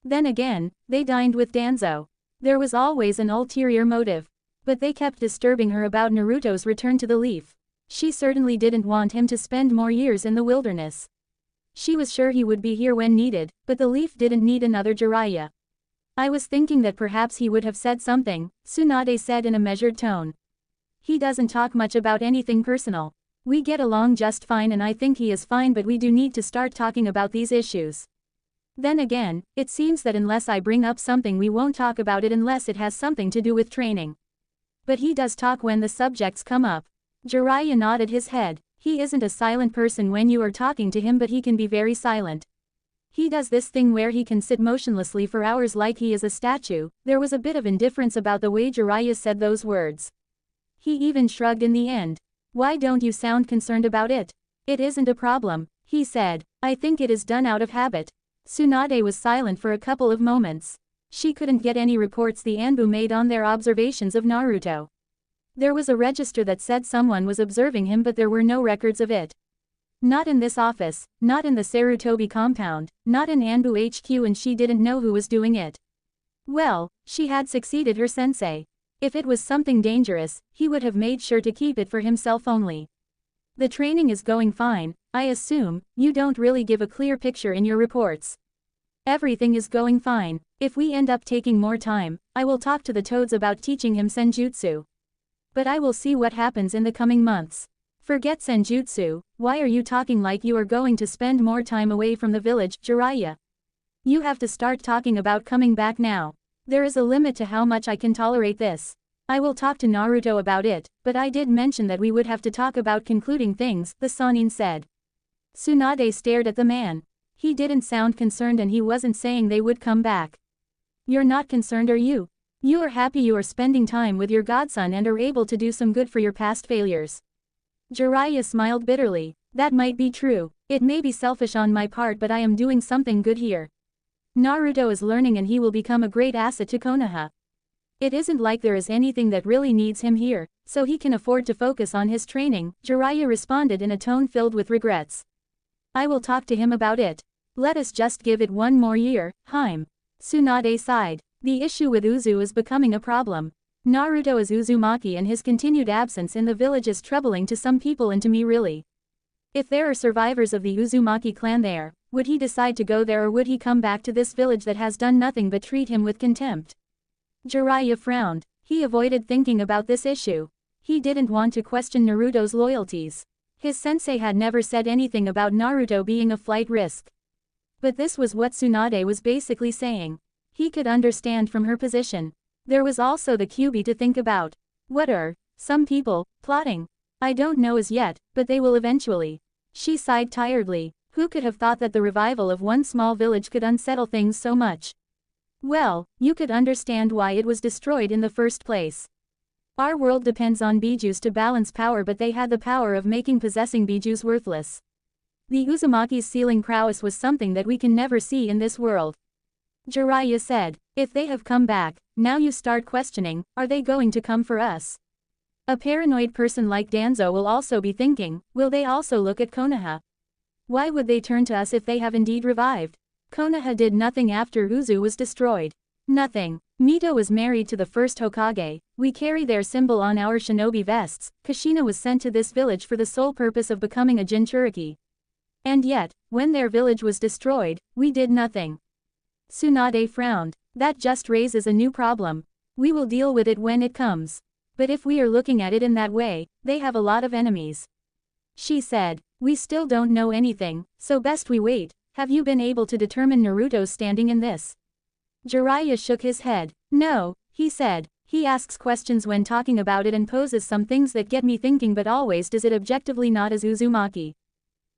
Then again, they dined with Danzo. There was always an ulterior motive. But they kept disturbing her about Naruto's return to the Leaf. She certainly didn't want him to spend more years in the wilderness. She was sure he would be here when needed, but the Leaf didn't need another Jiraiya. I was thinking that perhaps he would have said something, Tsunade said in a measured tone. He doesn't talk much about anything personal. We get along just fine and I think he is fine, but we do need to start talking about these issues. Then again, it seems that unless I bring up something we won't talk about it unless it has something to do with training. But he does talk when the subjects come up. Jiraiya nodded his head. He isn't a silent person when you are talking to him, but he can be very silent. He does this thing where he can sit motionlessly for hours like he is a statue. There was a bit of indifference about the way Jiraiya said those words. He even shrugged in the end. Why don't you sound concerned about it? It isn't a problem, he said. I think it is done out of habit. Tsunade was silent for a couple of moments. She couldn't get any reports the Anbu made on their observations of Naruto. There was a register that said someone was observing him, but there were no records of it. Not in this office, not in the Sarutobi compound, not in Anbu HQ, and she didn't know who was doing it. Well, she had succeeded her sensei. If it was something dangerous, he would have made sure to keep it for himself only. The training is going fine, I assume. You don't really give a clear picture in your reports. Everything is going fine. If we end up taking more time, I will talk to the Toads about teaching him senjutsu. But I will see what happens in the coming months. Forget senjutsu. Why are you talking like you are going to spend more time away from the village, Jiraiya? You have to start talking about coming back now. There is a limit to how much I can tolerate this. I will talk to Naruto about it, but I did mention that we would have to talk about concluding things, the Sannin said. Tsunade stared at the man. He didn't sound concerned and he wasn't saying they would come back. You're not concerned, are you? You are happy you are spending time with your godson and are able to do some good for your past failures. Jiraiya smiled bitterly. That might be true. It may be selfish on my part, but I am doing something good here. Naruto is learning and he will become a great asset to Konoha. It isn't like there is anything that really needs him here, so he can afford to focus on his training, Jiraiya responded in a tone filled with regrets. I will talk to him about it. Let us just give it one more year, Tsunade sighed. The issue with Uzu is becoming a problem. Naruto is Uzumaki and his continued absence in the village is troubling to some people and to me really. If there are survivors of the Uzumaki clan there, would he decide to go there or would he come back to this village that has done nothing but treat him with contempt? Jiraiya frowned. He avoided thinking about this issue. He didn't want to question Naruto's loyalties. His sensei had never said anything about Naruto being a flight risk. But this was what Tsunade was basically saying. He could understand from her position. There was also the Kyuubi to think about. What are some people plotting? I don't know as yet, but they will eventually. She sighed tiredly. Who could have thought that the revival of one small village could unsettle things so much? Well, you could understand why it was destroyed in the first place. Our world depends on bijus to balance power, but they had the power of making possessing bijus worthless. The Uzumaki's sealing prowess was something that we can never see in this world. Jiraiya said, if they have come back, now you start questioning, are they going to come for us? A paranoid person like Danzo will also be thinking, will they also look at Konoha? Why would they turn to us if they have indeed revived? Konoha did nothing after Uzu was destroyed. Nothing. Mito was married to the first Hokage, we carry their symbol on our shinobi vests, Kushina was sent to this village for the sole purpose of becoming a Jinchuriki. And yet, when their village was destroyed, we did nothing. Tsunade frowned. That just raises a new problem. We will deal with it when it comes. But if we are looking at it in that way, they have a lot of enemies. She said, we still don't know anything, so best we wait. Have you been able to determine Naruto's standing in this? Jiraiya shook his head. No, he said. He asks questions when talking about it and poses some things that get me thinking, but always does it objectively, not as Uzumaki.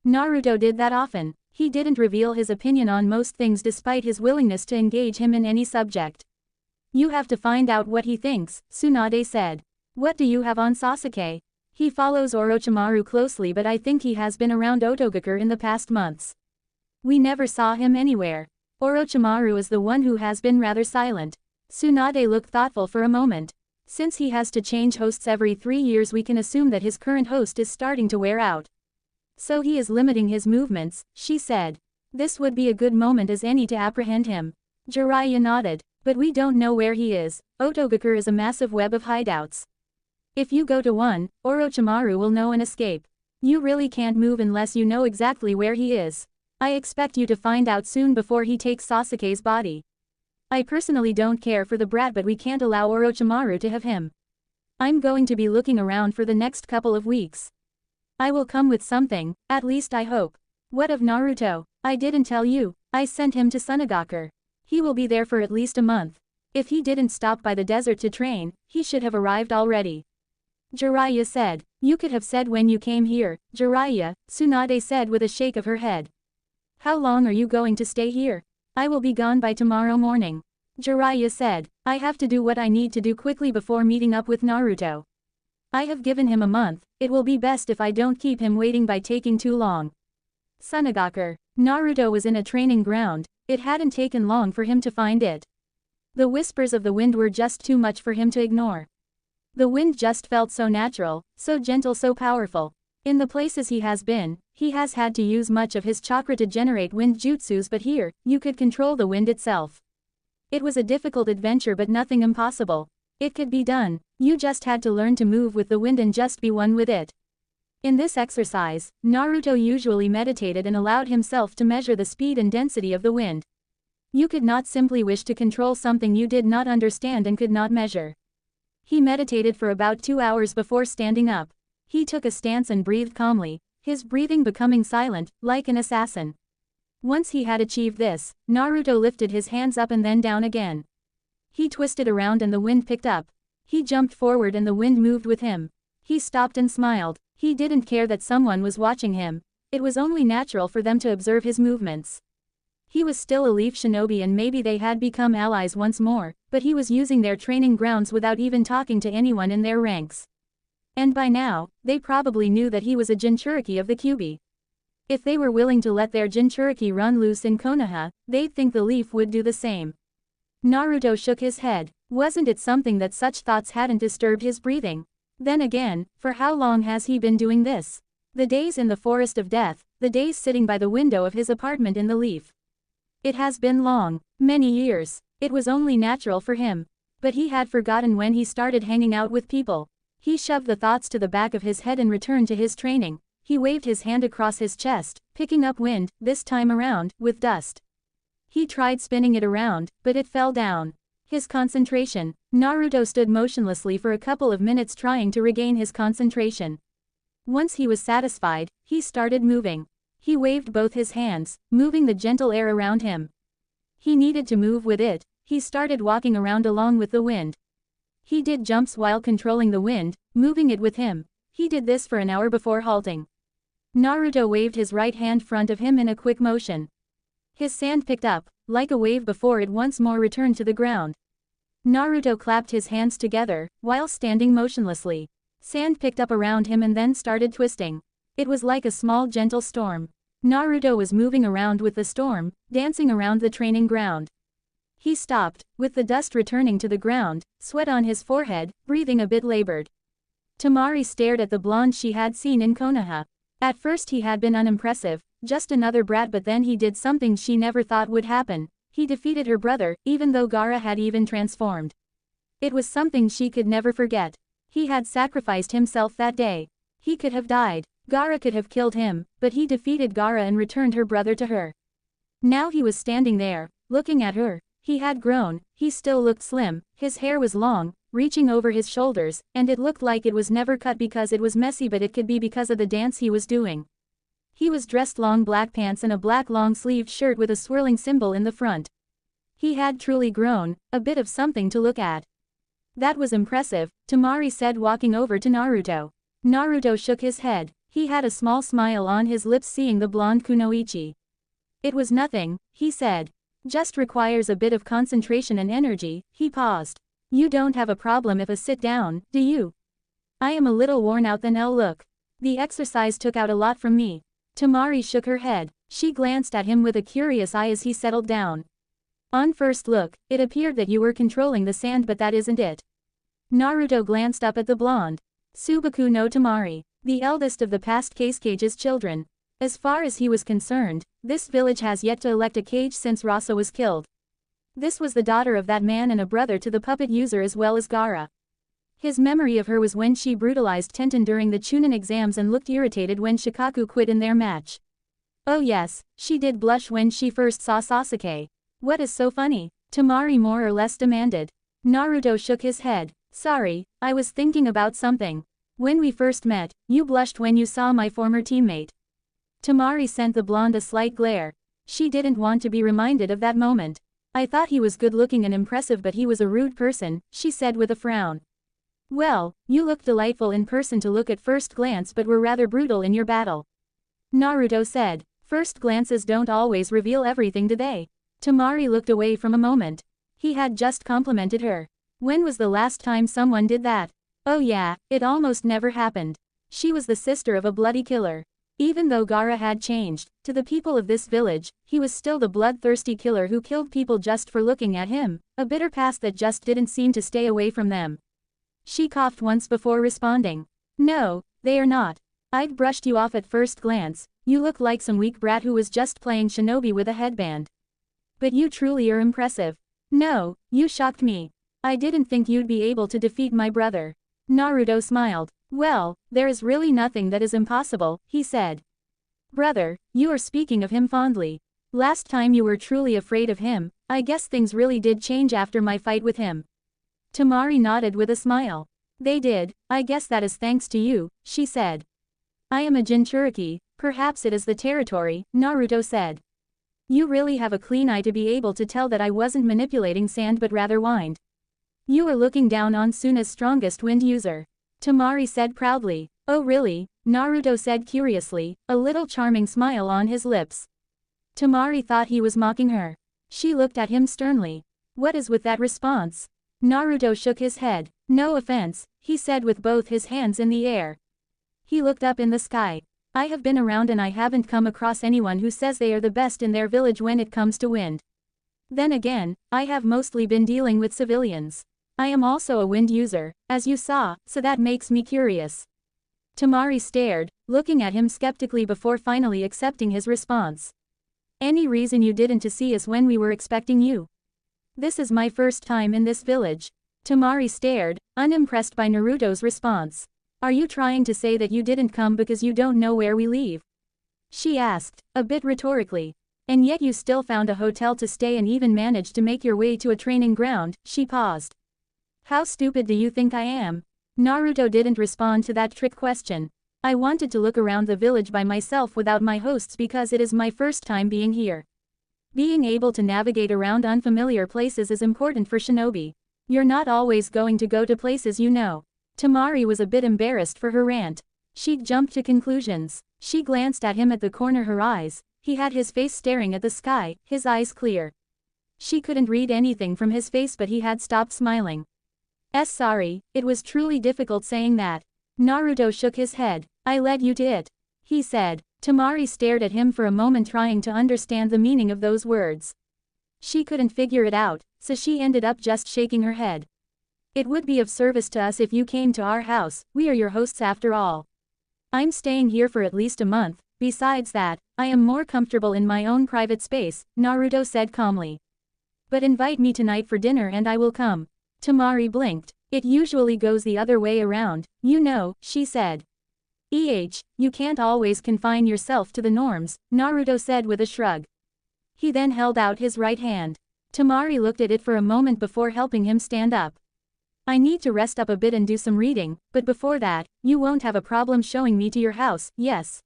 Naruto did that often. He didn't reveal his opinion on most things despite his willingness to engage him in any subject. You have to find out what he thinks, Tsunade said. What do you have on Sasuke? He follows Orochimaru closely, but I think he has been around Otogakure in the past months. We never saw him anywhere. Orochimaru is the one who has been rather silent. Tsunade looked thoughtful for a moment. Since he has to change hosts every 3 years, we can assume that his current host is starting to wear out. So he is limiting his movements, she said. This would be a good moment as any to apprehend him. Jiraiya nodded. But we don't know where he is. Otogakure is a massive web of hideouts. If you go to one, Orochimaru will know and escape. You really can't move unless you know exactly where he is. I expect you to find out soon before he takes Sasuke's body. I personally don't care for the brat, but we can't allow Orochimaru to have him. I'm going to be looking around for the next couple of weeks. I will come with something, at least I hope. What of Naruto? I didn't tell you. I sent him to Sunagakure. He will be there for at least a month. If he didn't stop by the desert to train, he should have arrived already. Jiraiya said. You could have said when you came here, Jiraiya, Tsunade said with a shake of her head. How long are you going to stay here? I will be gone by tomorrow morning. Jiraiya said. I have to do what I need to do quickly before meeting up with Naruto. I have given him a month, it will be best if I don't keep him waiting by taking too long. Sunagakure. Naruto was in a training ground, it hadn't taken long for him to find it. The whispers of the wind were just too much for him to ignore. The wind just felt so natural, so gentle, so powerful. In the places he has been, he has had to use much of his chakra to generate wind jutsus, but here, you could control the wind itself. It was a difficult adventure but nothing impossible. It could be done, you just had to learn to move with the wind and just be one with it. In this exercise, Naruto usually meditated and allowed himself to measure the speed and density of the wind. You could not simply wish to control something you did not understand and could not measure. He meditated for about 2 hours before standing up. He took a stance and breathed calmly, his breathing becoming silent, like an assassin. Once he had achieved this, Naruto lifted his hands up and then down again. He twisted around and the wind picked up. He jumped forward and the wind moved with him. He stopped and smiled. He didn't care that someone was watching him. It was only natural for them to observe his movements. He was still a leaf shinobi and maybe they had become allies once more, but he was using their training grounds without even talking to anyone in their ranks. And by now, they probably knew that he was a Jinchuriki of the Kyuubi. If they were willing to let their Jinchuriki run loose in Konoha, they'd think the leaf would do the same. Naruto shook his head. Wasn't it something that such thoughts hadn't disturbed his breathing? Then again, for how long has he been doing this? The days in the forest of death, the days sitting by the window of his apartment in the leaf. It has been long, many years. It was only natural for him. But he had forgotten when he started hanging out with people. He shoved the thoughts to the back of his head and returned to his training. He waved his hand across his chest, picking up wind, this time around, with dust. He tried spinning it around, but it fell down. His concentration. Naruto stood motionlessly for a couple of minutes trying to regain his concentration. Once he was satisfied, he started moving. He waved both his hands, moving the gentle air around him. He needed to move with it. He started walking around along with the wind. He did jumps while controlling the wind, moving it with him. He did this for an hour before halting. Naruto waved his right hand front of him in a quick motion. His sand picked up, like a wave before it once more returned to the ground. Naruto clapped his hands together, while standing motionlessly. Sand picked up around him and then started twisting. It was like a small gentle storm. Naruto was moving around with the storm, dancing around the training ground. He stopped, with the dust returning to the ground, sweat on his forehead, breathing a bit labored. Temari stared at the blonde she had seen in Konoha. At first he had been unimpressive, just another brat, but then he did something she never thought would happen. He defeated her brother, even though Gaara had even transformed. It was something she could never forget. He had sacrificed himself that day. He could have died. Gaara could have killed him, but he defeated Gaara and returned her brother to her. Now he was standing there, looking at her. He had grown, he still looked slim, his hair was long, reaching over his shoulders, and it looked like it was never cut because it was messy, but it could be because of the dance he was doing. He was dressed long black pants and a black long-sleeved shirt with a swirling symbol in the front. He had truly grown, a bit of something to look at. That was impressive, Temari said, walking over to Naruto. Naruto shook his head. He had a small smile on his lips seeing the blonde Kunoichi. It was nothing, he said. Just requires a bit of concentration and energy. He paused. You don't have a problem if I sit down, do you? I am a little worn out then. Look. The exercise took out a lot from me. Temari shook her head. She glanced at him with a curious eye as he settled down. On first look, it appeared that you were controlling the sand, but that isn't it. Naruto glanced up at the blonde. Subaku no Temari, the eldest of the past Cage's children. As far as he was concerned, this village has yet to elect a Cage since Rasa was killed. This was the daughter of that man and a brother to the puppet user as well as Gaara. His memory of her was when she brutalized Tenten during the Chunin exams and looked irritated when Shikaku quit in their match. Oh yes, she did blush when she first saw Sasuke. What is so funny? Temari more or less demanded. Naruto shook his head. Sorry, I was thinking about something. When we first met, you blushed when you saw my former teammate. Temari sent the blonde a slight glare. She didn't want to be reminded of that moment. I thought he was good-looking and impressive, but he was a rude person, she said with a frown. Well, you looked delightful in person to look at first glance, but were rather brutal in your battle. Naruto said. First glances don't always reveal everything, do they? Temari looked away from a moment. He had just complimented her. When was the last time someone did that? Oh yeah, it almost never happened. She was the sister of a bloody killer. Even though Gaara had changed, to the people of this village, he was still the bloodthirsty killer who killed people just for looking at him, a bitter past that just didn't seem to stay away from them. She coughed once before responding. No, they are not. I'd brushed you off at first glance. You look like some weak brat who was just playing shinobi with a headband. But you truly are impressive. No, you shocked me. I didn't think you'd be able to defeat my brother. Naruto smiled. Well, there is really nothing that is impossible, he said. Brother, you are speaking of him fondly. Last time you were truly afraid of him. I guess things really did change after my fight with him. Temari nodded with a smile. They did. I guess that is thanks to you, she said. I am a Jinchuriki, perhaps it is the territory, Naruto said. You really have a clean eye to be able to tell that I wasn't manipulating sand but rather wind. You are looking down on Suna's strongest wind user. Temari said proudly. Oh really? Naruto said curiously, a little charming smile on his lips. Temari thought he was mocking her. She looked at him sternly. What is with that response? Naruto shook his head. No offense, he said with both his hands in the air. He looked up in the sky. I have been around and I haven't come across anyone who says they are the best in their village when it comes to wind. Then again, I have mostly been dealing with civilians. I am also a wind user, as you saw, so that makes me curious. Temari stared, looking at him skeptically before finally accepting his response. Any reason you didn't to see us when we were expecting you? This is my first time in this village. Temari stared, unimpressed by Naruto's response. Are you trying to say that you didn't come because you don't know where we live? She asked, a bit rhetorically. And yet you still found a hotel to stay and even managed to make your way to a training ground. She paused. How stupid do you think I am? Naruto didn't respond to that trick question. I wanted to look around the village by myself without my hosts because it is my first time being here. Being able to navigate around unfamiliar places is important for shinobi. You're not always going to go to places you know. Temari was a bit embarrassed for her rant. She jumped to conclusions. She glanced at him at the corner her eyes. He had his face staring at the sky, his eyes clear. She couldn't read anything from his face but he had stopped smiling. Sorry, it was truly difficult saying that. Naruto shook his head. I led you to it. He said. Temari stared at him for a moment trying to understand the meaning of those words. She couldn't figure it out, so she ended up just shaking her head. It would be of service to us if you came to our house, we are your hosts after all. I'm staying here for at least a month, besides that, I am more comfortable in my own private space, Naruto said calmly. But invite me tonight for dinner and I will come. Temari blinked. It usually goes the other way around, you know, she said. You can't always confine yourself to the norms, Naruto said with a shrug. He then held out his right hand. Temari looked at it for a moment before helping him stand up. I need to rest up a bit and do some reading, but before that, you won't have a problem showing me to your house, yes?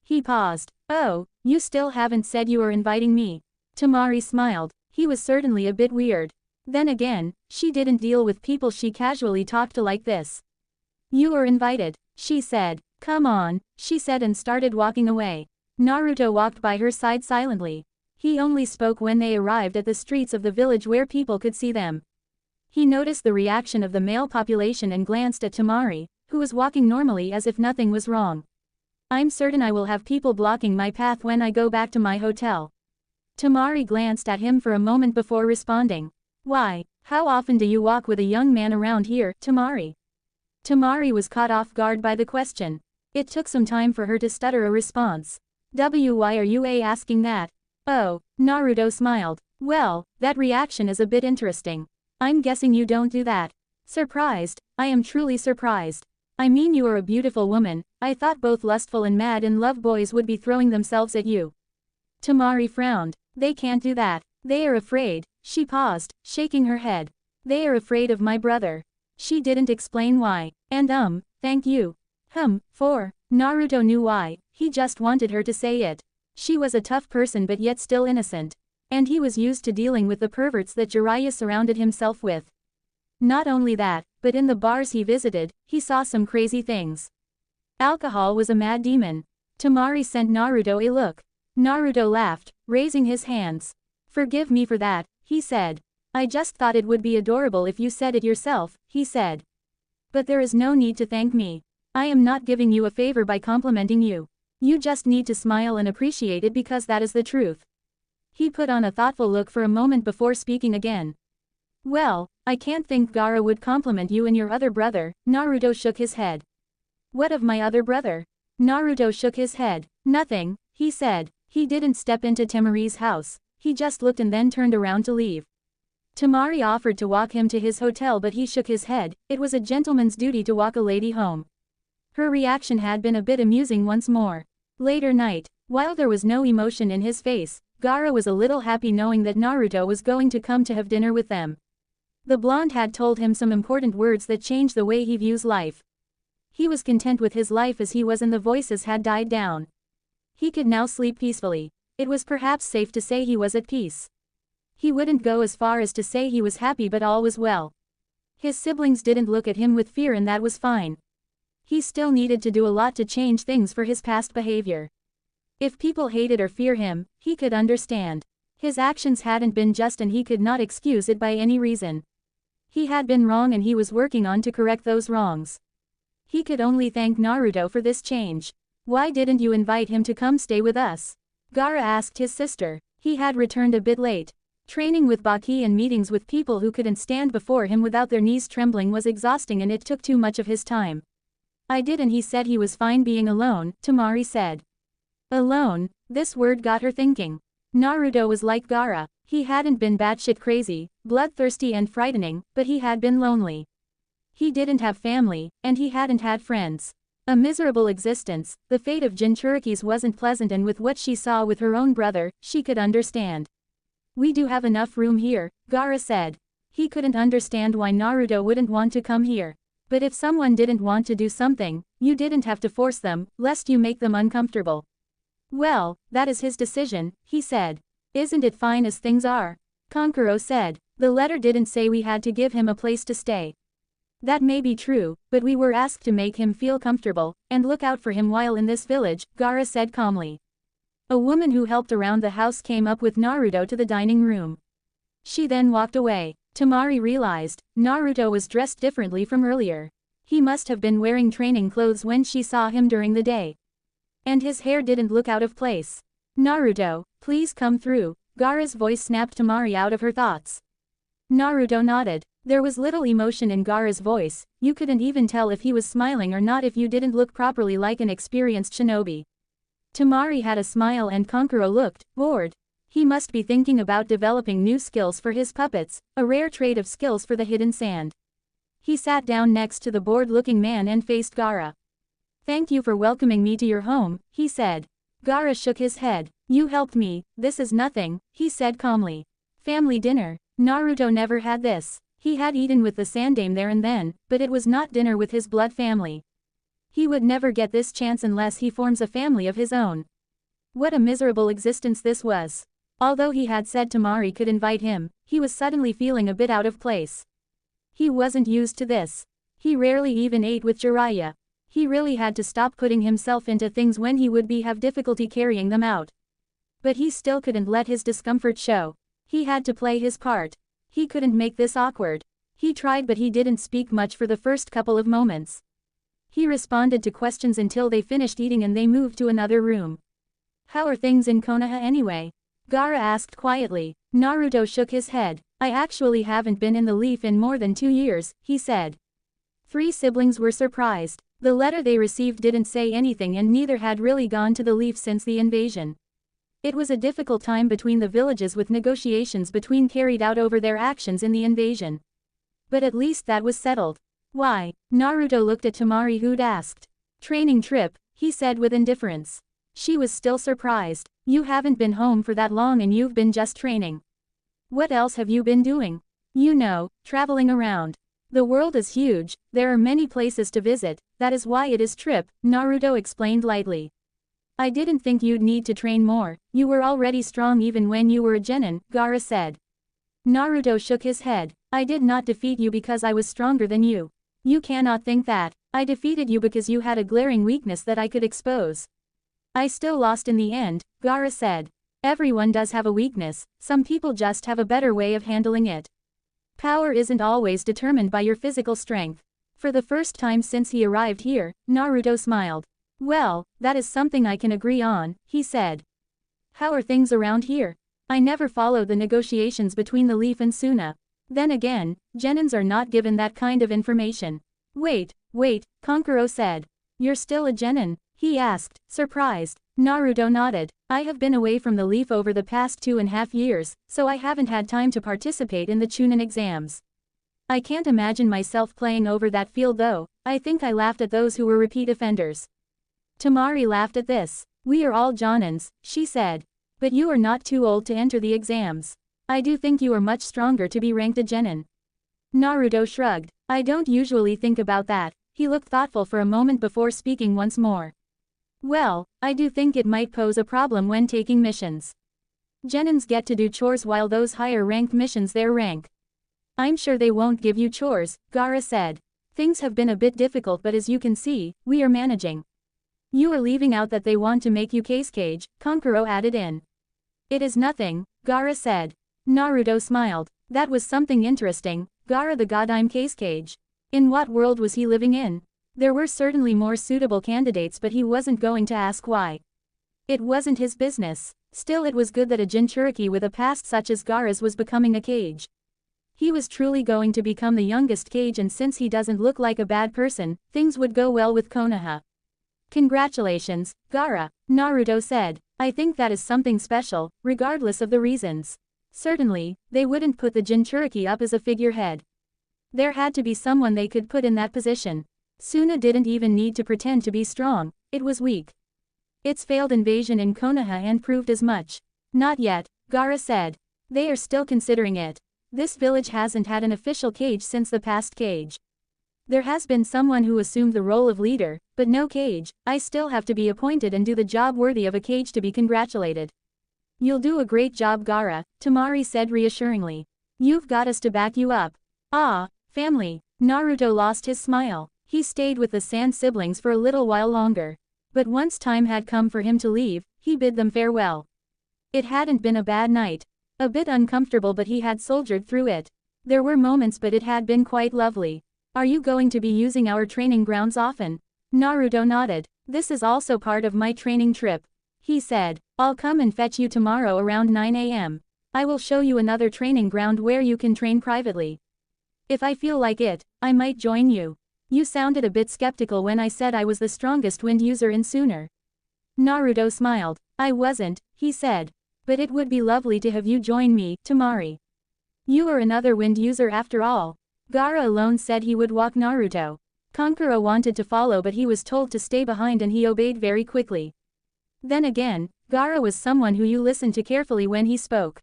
He paused. Oh, you still haven't said you are inviting me. Temari smiled. He was certainly a bit weird. Then again, she didn't deal with people she casually talked to like this. You are invited, she said. Come on, she said and started walking away. Naruto walked by her side silently. He only spoke when they arrived at the streets of the village where people could see them. He noticed the reaction of the male population and glanced at Temari, who was walking normally as if nothing was wrong. I'm certain I will have people blocking my path when I go back to my hotel. Temari glanced at him for a moment before responding. Why, how often do you walk with a young man around here, Temari? Temari was caught off guard by the question. It took some time for her to stutter a response. Why are you asking that? Oh, Naruto smiled. Well, that reaction is a bit interesting. I'm guessing you don't do that. Surprised, I am truly surprised. I mean you are a beautiful woman, I thought both lustful and mad in love boys would be throwing themselves at you. Temari frowned. They can't do that. They are afraid. She paused, shaking her head. They are afraid of my brother. She didn't explain why. And thank you. For. Naruto knew why, he just wanted her to say it. She was a tough person but yet still innocent. And he was used to dealing with the perverts that Jiraiya surrounded himself with. Not only that, but in the bars he visited, he saw some crazy things. Alcohol was a mad demon. Temari sent Naruto a look. Naruto laughed, raising his hands. Forgive me for that, he said. I just thought it would be adorable if you said it yourself, he said. But there is no need to thank me. I am not giving you a favor by complimenting you. You just need to smile and appreciate it because that is the truth. He put on a thoughtful look for a moment before speaking again. Well, I can't think Gaara would compliment you and your other brother, Naruto shook his head. What of my other brother? Naruto shook his head. Nothing, he said. He didn't step into Temari's house, he just looked and then turned around to leave. Temari offered to walk him to his hotel but he shook his head, it was a gentleman's duty to walk a lady home. Her reaction had been a bit amusing once more. Later night, while there was no emotion in his face, Gaara was a little happy knowing that Naruto was going to come to have dinner with them. The blonde had told him some important words that changed the way he views life. He was content with his life as he was and the voices had died down. He could now sleep peacefully. It was perhaps safe to say he was at peace. He wouldn't go as far as to say he was happy but all was well. His siblings didn't look at him with fear, and that was fine. He still needed to do a lot to change things for his past behavior. If people hated or fear him, he could understand. His actions hadn't been just, and he could not excuse it by any reason. He had been wrong, and he was working on to correct those wrongs. He could only thank Naruto for this change. Why didn't you invite him to come stay with us? Gaara asked his sister. He had returned a bit late. Training with Baki and meetings with people who couldn't stand before him without their knees trembling was exhausting, and it took too much of his time. I did, and he said he was fine being alone, Temari said. Alone? This word got her thinking. Naruto was like Gaara. He hadn't been batshit crazy, bloodthirsty and frightening, but he had been lonely. He didn't have family, and he hadn't had friends. A miserable existence. The fate of Jinchurikis wasn't pleasant, and with what she saw with her own brother, she could understand. We do have enough room here, Gaara said. He couldn't understand why Naruto wouldn't want to come here. But if someone didn't want to do something, you didn't have to force them, lest you make them uncomfortable. Well, that is his decision, he said. Isn't it fine as things are? Kankuro said. The letter didn't say we had to give him a place to stay. That may be true, but we were asked to make him feel comfortable, and look out for him while in this village, Gaara said calmly. A woman who helped around the house came up with Naruto to the dining room. She then walked away. Temari realized, Naruto was dressed differently from earlier. He must have been wearing training clothes when she saw him during the day. And his hair didn't look out of place. Naruto, please come through, Gaara's voice snapped Temari out of her thoughts. Naruto nodded. There was little emotion in Gaara's voice, you couldn't even tell if he was smiling or not if you didn't look properly like an experienced shinobi. Temari had a smile, and Kankuro looked bored. He must be thinking about developing new skills for his puppets, a rare trait of skills for the hidden sand. He sat down next to the bored-looking man and faced Gaara. Thank you for welcoming me to your home, he said. Gaara shook his head. You helped me, this is nothing, he said calmly. Family dinner. Naruto never had this. He had eaten with the Sandaime there and then, but it was not dinner with his blood family. He would never get this chance unless he forms a family of his own. What a miserable existence this was. Although he had said Temari could invite him, he was suddenly feeling a bit out of place. He wasn't used to this. He rarely even ate with Jiraiya. He really had to stop putting himself into things when he would have difficulty carrying them out. But he still couldn't let his discomfort show. He had to play his part. He couldn't make this awkward. He tried, but he didn't speak much for the first couple of moments. He responded to questions until they finished eating and they moved to another room. How are things in Konoha anyway? Gaara asked quietly. Naruto shook his head. I actually haven't been in the Leaf in more than 2 years, he said. 3 siblings were surprised. The letter they received didn't say anything, and neither had really gone to the Leaf since the invasion. It was a difficult time between the villages, with negotiations between carried out over their actions in the invasion. But at least that was settled. Why? Naruto looked at Temari, who'd asked. Training trip, he said with indifference. She was still surprised. You haven't been home for that long and you've been just training. What else have you been doing? You know, traveling around. The world is huge, there are many places to visit, that is why it is trip, Naruto explained lightly. I didn't think you'd need to train more, you were already strong even when you were a genin, Gaara said. Naruto shook his head. I did not defeat you because I was stronger than you. You cannot think that. I defeated you because you had a glaring weakness that I could expose. I still lost in the end, Gaara said. Everyone does have a weakness, some people just have a better way of handling it. Power isn't always determined by your physical strength. For the first time since he arrived here, Naruto smiled. Well, that is something I can agree on, he said. How are things around here? I never followed the negotiations between the Leaf and Suna. Then again, genins are not given that kind of information. Wait, Kankuro said. You're still a genin? He asked, surprised. Naruto nodded. I have been away from the Leaf over the past 2.5 years, so I haven't had time to participate in the Chunin exams. I can't imagine myself playing over that field though. I think I laughed at those who were repeat offenders. Temari laughed at this. We are all jonins, she said. But you are not too old to enter the exams. I do think you are much stronger to be ranked a genin. Naruto shrugged. I don't usually think about that. He looked thoughtful for a moment before speaking once more. Well, I do think it might pose a problem when taking missions. Genins get to do chores while those higher ranked missions their rank. I'm sure they won't give you chores, Gaara said. Things have been a bit difficult, but as you can see, we are managing. You are leaving out that they want to make you case cage, Kankuro added in. It is nothing, Gaara said. Naruto smiled. That was something interesting, Gaara the Godime case cage. In what world was he living in? There were certainly more suitable candidates, but he wasn't going to ask why. It wasn't his business. Still, it was good that a Jinchuriki with a past such as Gaara's was becoming a kage. He was truly going to become the youngest kage, and since he doesn't look like a bad person, things would go well with Konoha. Congratulations, Gaara, Naruto said. I think that is something special, regardless of the reasons. Certainly, they wouldn't put the Jinchuriki up as a figurehead. There had to be someone they could put in that position. Suna didn't even need to pretend to be strong, it was weak. Its failed invasion in Konoha and proved as much. Not yet, Gaara said. They are still considering it. This village hasn't had an official kage since the past kage. There has been someone who assumed the role of leader, but no kage. I still have to be appointed and do the job worthy of a kage to be congratulated. You'll do a great job, Gaara, Temari said reassuringly. You've got us to back you up. Ah, family. Naruto lost his smile. He stayed with the Sand siblings for a little while longer. But once time had come for him to leave, he bid them farewell. It hadn't been a bad night. A bit uncomfortable, but he had soldiered through it. There were moments, but it had been quite lovely. Are you going to be using our training grounds often? Naruto nodded. This is also part of my training trip. He said, I'll come and fetch you tomorrow around 9 a.m. I will show you another training ground where you can train privately. If I feel like it, I might join you. You sounded a bit skeptical when I said I was the strongest wind user in Sooner. Naruto smiled. I wasn't, he said. But it would be lovely to have you join me, Temari. You are another wind user after all. Gaara alone said he would walk Naruto. Kankuro wanted to follow, but he was told to stay behind and he obeyed very quickly. Then again, Gaara was someone who you listened to carefully when he spoke.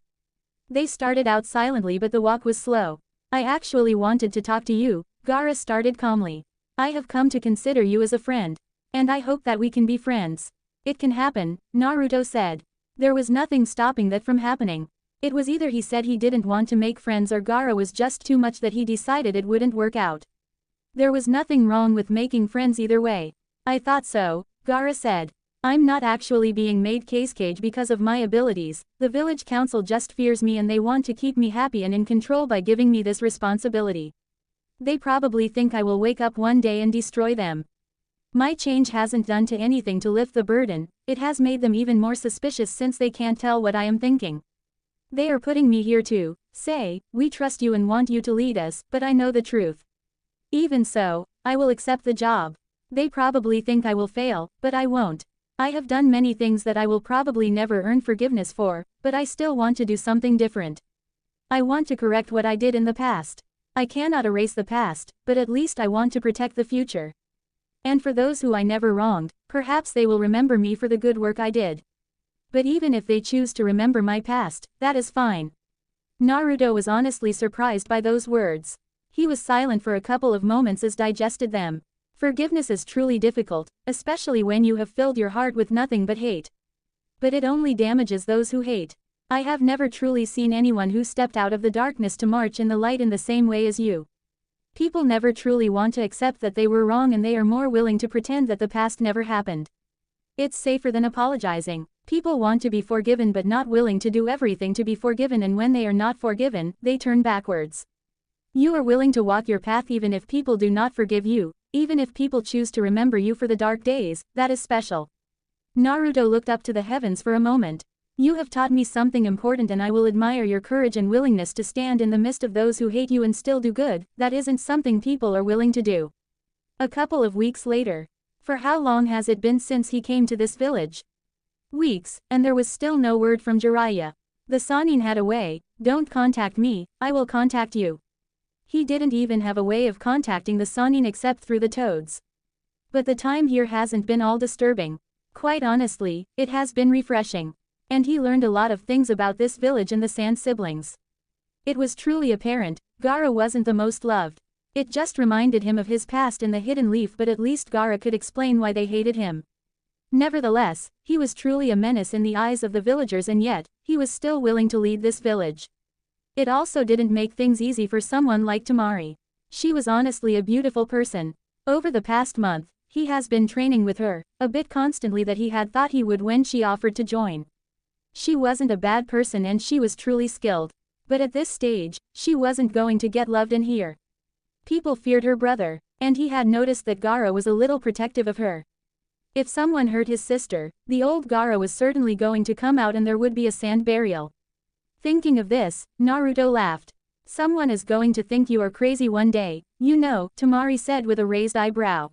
They started out silently, but the walk was slow. I actually wanted to talk to you, Gaara started calmly. I have come to consider you as a friend. And I hope that we can be friends. It can happen, Naruto said. There was nothing stopping that from happening. It was either he said he didn't want to make friends or Gaara was just too much that he decided it wouldn't work out. There was nothing wrong with making friends either way. I thought so, Gaara said. I'm not actually being made case cage because of my abilities. The village council just fears me and they want to keep me happy and in control by giving me this responsibility. They probably think I will wake up one day and destroy them. My change hasn't done to anything to lift the burden, it has made them even more suspicious since they can't tell what I am thinking. They are putting me here to say, we trust you and want you to lead us, but I know the truth. Even so, I will accept the job. They probably think I will fail, but I won't. I have done many things that I will probably never earn forgiveness for, but I still want to do something different. I want to correct what I did in the past. I cannot erase the past, but at least I want to protect the future. And for those who I never wronged, perhaps they will remember me for the good work I did. But even if they choose to remember my past, that is fine. Naruto was honestly surprised by those words. He was silent for a couple of moments as digested them. Forgiveness is truly difficult, especially when you have filled your heart with nothing but hate. But it only damages those who hate. I have never truly seen anyone who stepped out of the darkness to march in the light in the same way as you. People never truly want to accept that they were wrong and they are more willing to pretend that the past never happened. It's safer than apologizing. People want to be forgiven but not willing to do everything to be forgiven, and when they are not forgiven, they turn backwards. You are willing to walk your path even if people do not forgive you, even if people choose to remember you for the dark days, that is special. Naruto looked up to the heavens for a moment. You have taught me something important and I will admire your courage and willingness to stand in the midst of those who hate you and still do good. That isn't something people are willing to do. A couple of weeks later. For how long has it been since he came to this village? Weeks, and there was still no word from Jiraiya. The Sannin had a way, don't contact me, I will contact you. He didn't even have a way of contacting the Sannin except through the toads. But the time here hasn't been all disturbing. Quite honestly, it has been refreshing. And he learned a lot of things about this village and the Sand siblings. It was truly apparent, Gaara wasn't the most loved. It just reminded him of his past in the Hidden Leaf, but at least Gaara could explain why they hated him. Nevertheless, he was truly a menace in the eyes of the villagers, and yet, he was still willing to lead this village. It also didn't make things easy for someone like Tamari. She was honestly a beautiful person. Over the past month, he has been training with her, a bit constantly that he had thought he would when she offered to join. She wasn't a bad person and she was truly skilled. But at this stage, she wasn't going to get loved in here. People feared her brother, and he had noticed that Gaara was a little protective of her. If someone hurt his sister, the old Gaara was certainly going to come out and there would be a sand burial. Thinking of this, Naruto laughed. Someone is going to think you are crazy one day, you know, Tamari said with a raised eyebrow.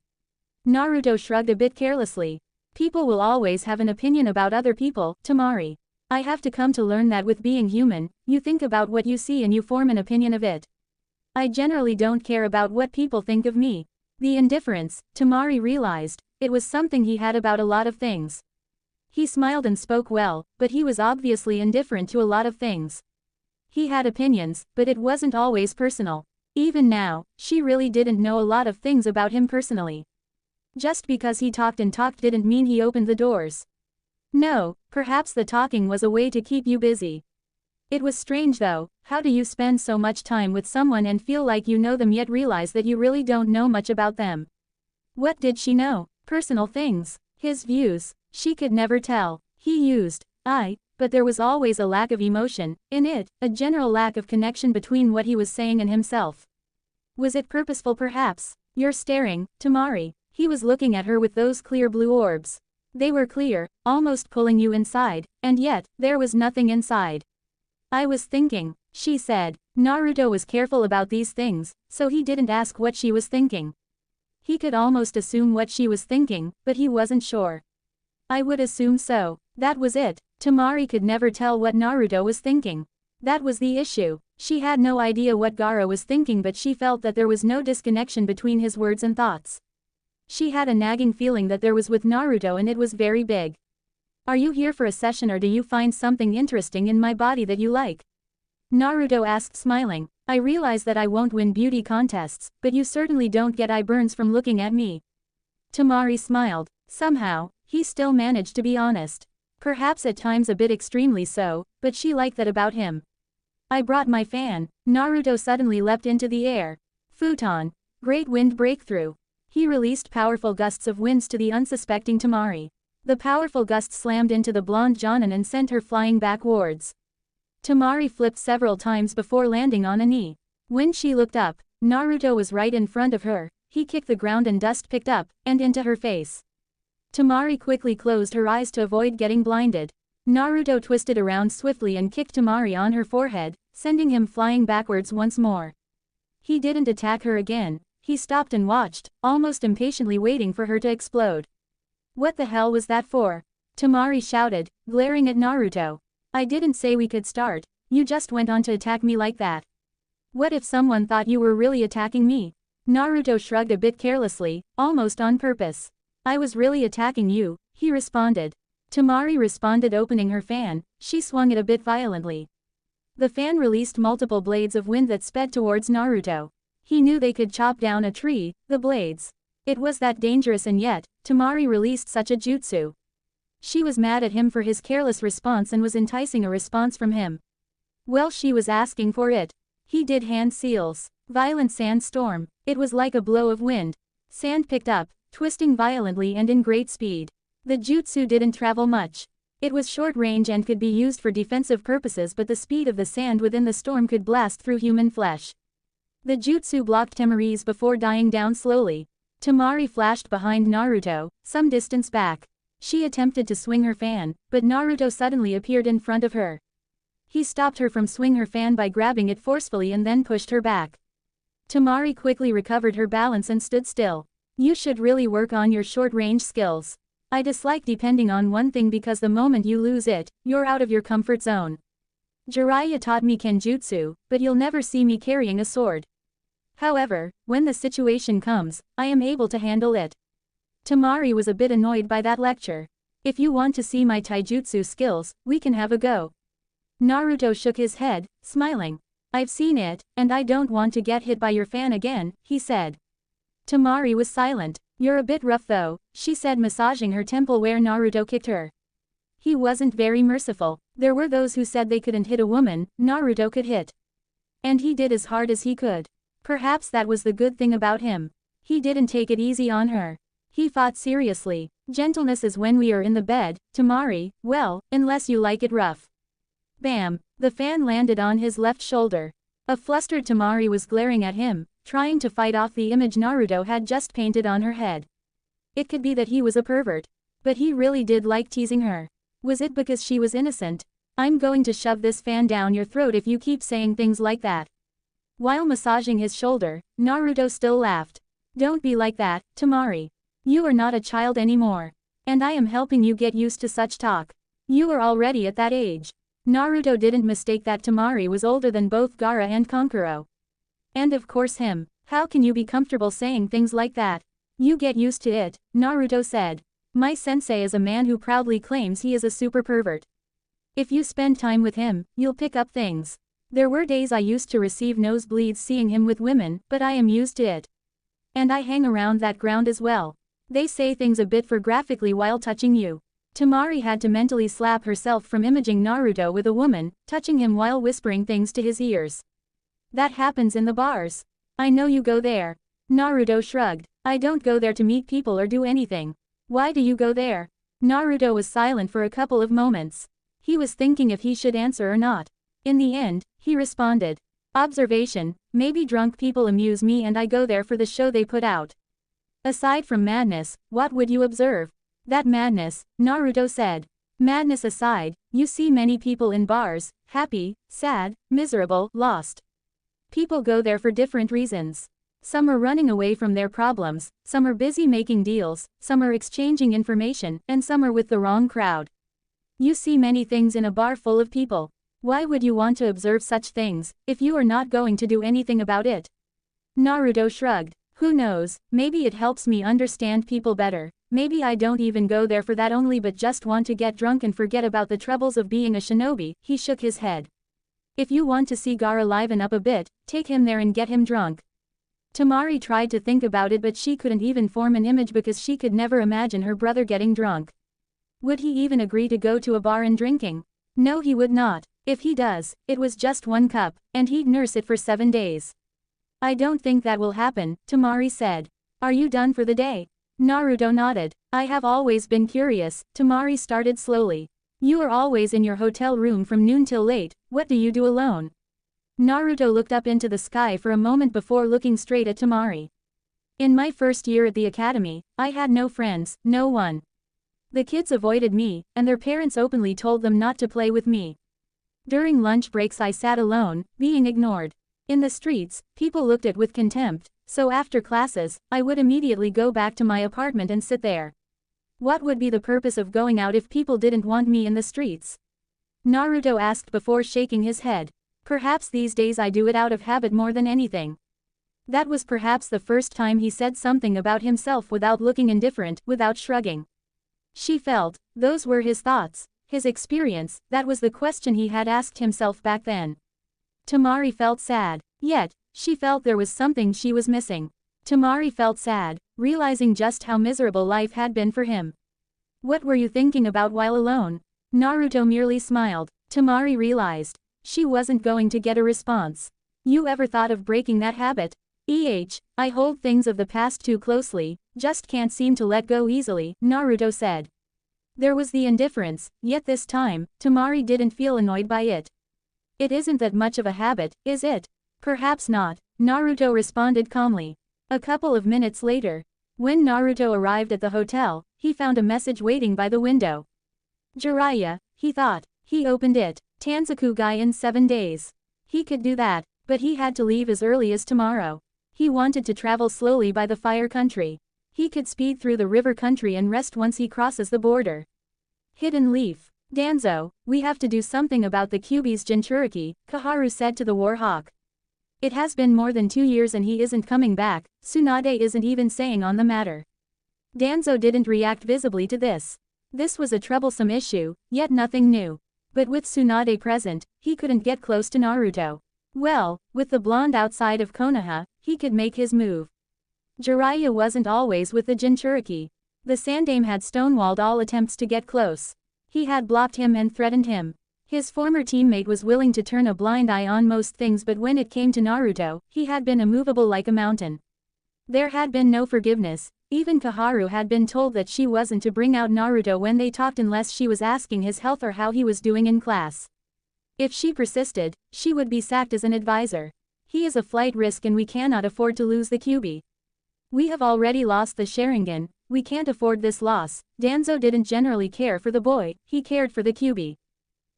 Naruto shrugged a bit carelessly. People will always have an opinion about other people, Tamari. I have to come to learn that with being human, you think about what you see and you form an opinion of it. I generally don't care about what people think of me. The indifference, Tamari realized, it was something he had about a lot of things. He smiled and spoke well, but he was obviously indifferent to a lot of things. He had opinions, but it wasn't always personal. Even now, she really didn't know a lot of things about him personally. Just because he talked and talked didn't mean he opened the doors. No, perhaps the talking was a way to keep you busy. It was strange though, how do you spend so much time with someone and feel like you know them yet realize that you really don't know much about them? What did she know? Personal things. His views. She could never tell. He used but there was always a lack of emotion in it, a general lack of connection between what he was saying and himself. Was it purposeful perhaps? You're staring, Tamari. He was looking at her with those clear blue orbs. They were clear, almost pulling you inside, and yet, there was nothing inside. I was thinking, she said. Naruto was careful about these things, so he didn't ask what she was thinking. He could almost assume what she was thinking, but he wasn't sure. I would assume so. That was it. Tamari could never tell what Naruto was thinking. That was the issue. She had no idea what Gaara was thinking, but she felt that there was no disconnection between his words and thoughts. She had a nagging feeling that there was with Naruto and it was very big. Are you here for a session or do you find something interesting in my body that you like? Naruto asked smiling. I realize that I won't win beauty contests, but you certainly don't get eye burns from looking at me. Tamari smiled. Somehow, he still managed to be honest. Perhaps at times a bit extremely so, but she liked that about him. I brought my fan. Naruto suddenly leapt into the air. Futon. Great wind breakthrough. He released powerful gusts of winds to the unsuspecting Tamari. The powerful gusts slammed into the blonde Jonin and sent her flying backwards. Tamari flipped several times before landing on a knee. When she looked up, Naruto was right in front of her. He kicked the ground and dust picked up, and into her face. Tamari quickly closed her eyes to avoid getting blinded. Naruto twisted around swiftly and kicked Tamari on her forehead, sending him flying backwards once more. He didn't attack her again. He stopped and watched, almost impatiently waiting for her to explode. What the hell was that for? Tamari shouted, glaring at Naruto. I didn't say we could start, you just went on to attack me like that. What if someone thought you were really attacking me? Naruto shrugged a bit carelessly, almost on purpose. I was really attacking you, he responded. Tamari responded, opening her fan. She swung it a bit violently. The fan released multiple blades of wind that sped towards Naruto. He knew they could chop down a tree, the blades. It was that dangerous, and yet, Tamari released such a jutsu. She was mad at him for his careless response and was enticing a response from him. Well, she was asking for it. He did hand seals. Violent sandstorm. It was like a blow of wind. Sand picked up, twisting violently and in great speed. The jutsu didn't travel much. It was short range and could be used for defensive purposes, but the speed of the sand within the storm could blast through human flesh. The jutsu blocked Tamari's before dying down slowly. Tamari flashed behind Naruto, some distance back. She attempted to swing her fan, but Naruto suddenly appeared in front of her. He stopped her from swinging her fan by grabbing it forcefully and then pushed her back. Tamari quickly recovered her balance and stood still. You should really work on your short-range skills. I dislike depending on one thing because the moment you lose it, you're out of your comfort zone. Jiraiya taught me kenjutsu, but you'll never see me carrying a sword. However, when the situation comes, I am able to handle it. Tamari was a bit annoyed by that lecture. If you want to see my taijutsu skills, we can have a go. Naruto shook his head, smiling. I've seen it, and I don't want to get hit by your fan again, he said. Tamari was silent. You're a bit rough though, she said, massaging her temple where Naruto kicked her. He wasn't very merciful. There were those who said they couldn't hit a woman, Naruto could hit. And he did as hard as he could. Perhaps that was the good thing about him. He didn't take it easy on her. He fought seriously. Gentleness is when we are in the bed, Tamari, well, unless you like it rough. Bam! The fan landed on his left shoulder. A flustered Tamari was glaring at him, trying to fight off the image Naruto had just painted on her head. It could be that he was a pervert. But he really did like teasing her. Was it because she was innocent? I'm going to shove this fan down your throat if you keep saying things like that. While massaging his shoulder, Naruto still laughed. Don't be like that, Tamari. You are not a child anymore. And I am helping you get used to such talk. You are already at that age. Naruto didn't mistake that Tamari was older than both Gaara and Kankuro. And of course him. How can you be comfortable saying things like that? You get used to it, Naruto said. My sensei is a man who proudly claims he is a super pervert. If you spend time with him, you'll pick up things. There were days I used to receive nosebleeds seeing him with women, but I am used to it. And I hang around that ground as well. They say things a bit for graphically while touching you. Tamari had to mentally slap herself from imaging Naruto with a woman, touching him while whispering things to his ears. That happens in the bars. I know you go there. Naruto shrugged. I don't go there to meet people or do anything. Why do you go there? Naruto was silent for a couple of moments. He was thinking if he should answer or not. In the end, he responded. Observation, maybe drunk people amuse me and I go there for the show they put out. Aside from madness, what would you observe? That madness, Naruto said. Madness aside, you see many people in bars, happy, sad, miserable, lost. People go there for different reasons. Some are running away from their problems, some are busy making deals, some are exchanging information, and some are with the wrong crowd. You see many things in a bar full of people. Why would you want to observe such things, if you are not going to do anything about it? Naruto shrugged. Who knows, maybe it helps me understand people better. Maybe I don't even go there for that only but just want to get drunk and forget about the troubles of being a shinobi. He shook his head. If you want to see Gaara liven up a bit, take him there and get him drunk. Tamari tried to think about it but she couldn't even form an image because she could never imagine her brother getting drunk. Would he even agree to go to a bar and drinking? No, he would not. If he does, it was just 1 cup, and he'd nurse it for 7 days. I don't think that will happen, Tamari said. Are you done for the day? Naruto nodded. I have always been curious, Tamari started slowly. You are always in your hotel room from noon till late, what do you do alone? Naruto looked up into the sky for a moment before looking straight at Tamari. In my first year at the academy, I had no friends, no one. The kids avoided me, and their parents openly told them not to play with me. During lunch breaks I sat alone, being ignored. In the streets, people looked at with contempt, so after classes, I would immediately go back to my apartment and sit there. What would be the purpose of going out if people didn't want me in the streets? Naruto asked before shaking his head. Perhaps these days I do it out of habit more than anything. That was perhaps the first time he said something about himself without looking indifferent, without shrugging. She felt, those were his thoughts, his experience, that was the question he had asked himself back then. Tamari felt sad. Yet, she felt there was something she was missing. Tamari felt sad, realizing just how miserable life had been for him. What were you thinking about while alone? Naruto merely smiled. Tamari realized. She wasn't going to get a response. You ever thought of breaking that habit? I hold things of the past too closely, just can't seem to let go easily, Naruto said. There was the indifference, yet this time, Tamari didn't feel annoyed by it. It isn't that much of a habit, is it? Perhaps not, Naruto responded calmly. A couple of minutes later, when Naruto arrived at the hotel, he found a message waiting by the window. Jiraiya, he thought. He opened it. Tanzaku guy in 7 days. He could do that, but he had to leave as early as tomorrow. He wanted to travel slowly by the fire country. He could speed through the river country and rest once he crosses the border. Hidden leaf. Danzo, we have to do something about the Kyuubi's Jinchuriki, Kaharu said to the Warhawk. It has been more than 2 years and he isn't coming back, Tsunade isn't even saying on the matter. Danzo didn't react visibly to this. This was a troublesome issue, yet nothing new. But with Tsunade present, he couldn't get close to Naruto. Well, with the blonde outside of Konoha, he could make his move. Jiraiya wasn't always with the Jinchuriki. The Sandaime had stonewalled all attempts to get close. He had blocked him and threatened him. His former teammate was willing to turn a blind eye on most things, but when it came to Naruto, he had been immovable like a mountain. There had been no forgiveness. Even Koharu had been told that she wasn't to bring out Naruto when they talked unless she was asking his health or how he was doing in class. If she persisted, she would be sacked as an advisor. He is a flight risk and we cannot afford to lose the Kyuubi. We have already lost the Sharingan, we can't afford this loss. Danzo didn't generally care for the boy, he cared for the Kyuubi.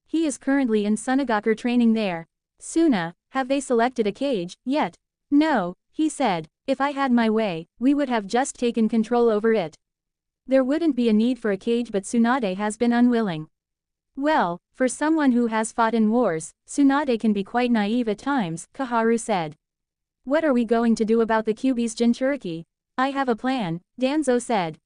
He is currently in Sunagaku training there. Suna, have they selected a cage, yet? No, he said, if I had my way, we would have just taken control over it. There wouldn't be a need for a cage, but Tsunade has been unwilling. Well, for someone who has fought in wars, Tsunade can be quite naive at times, Koharu said. What are we going to do about the Kyuubi's Jinchuriki? I have a plan, Danzo said.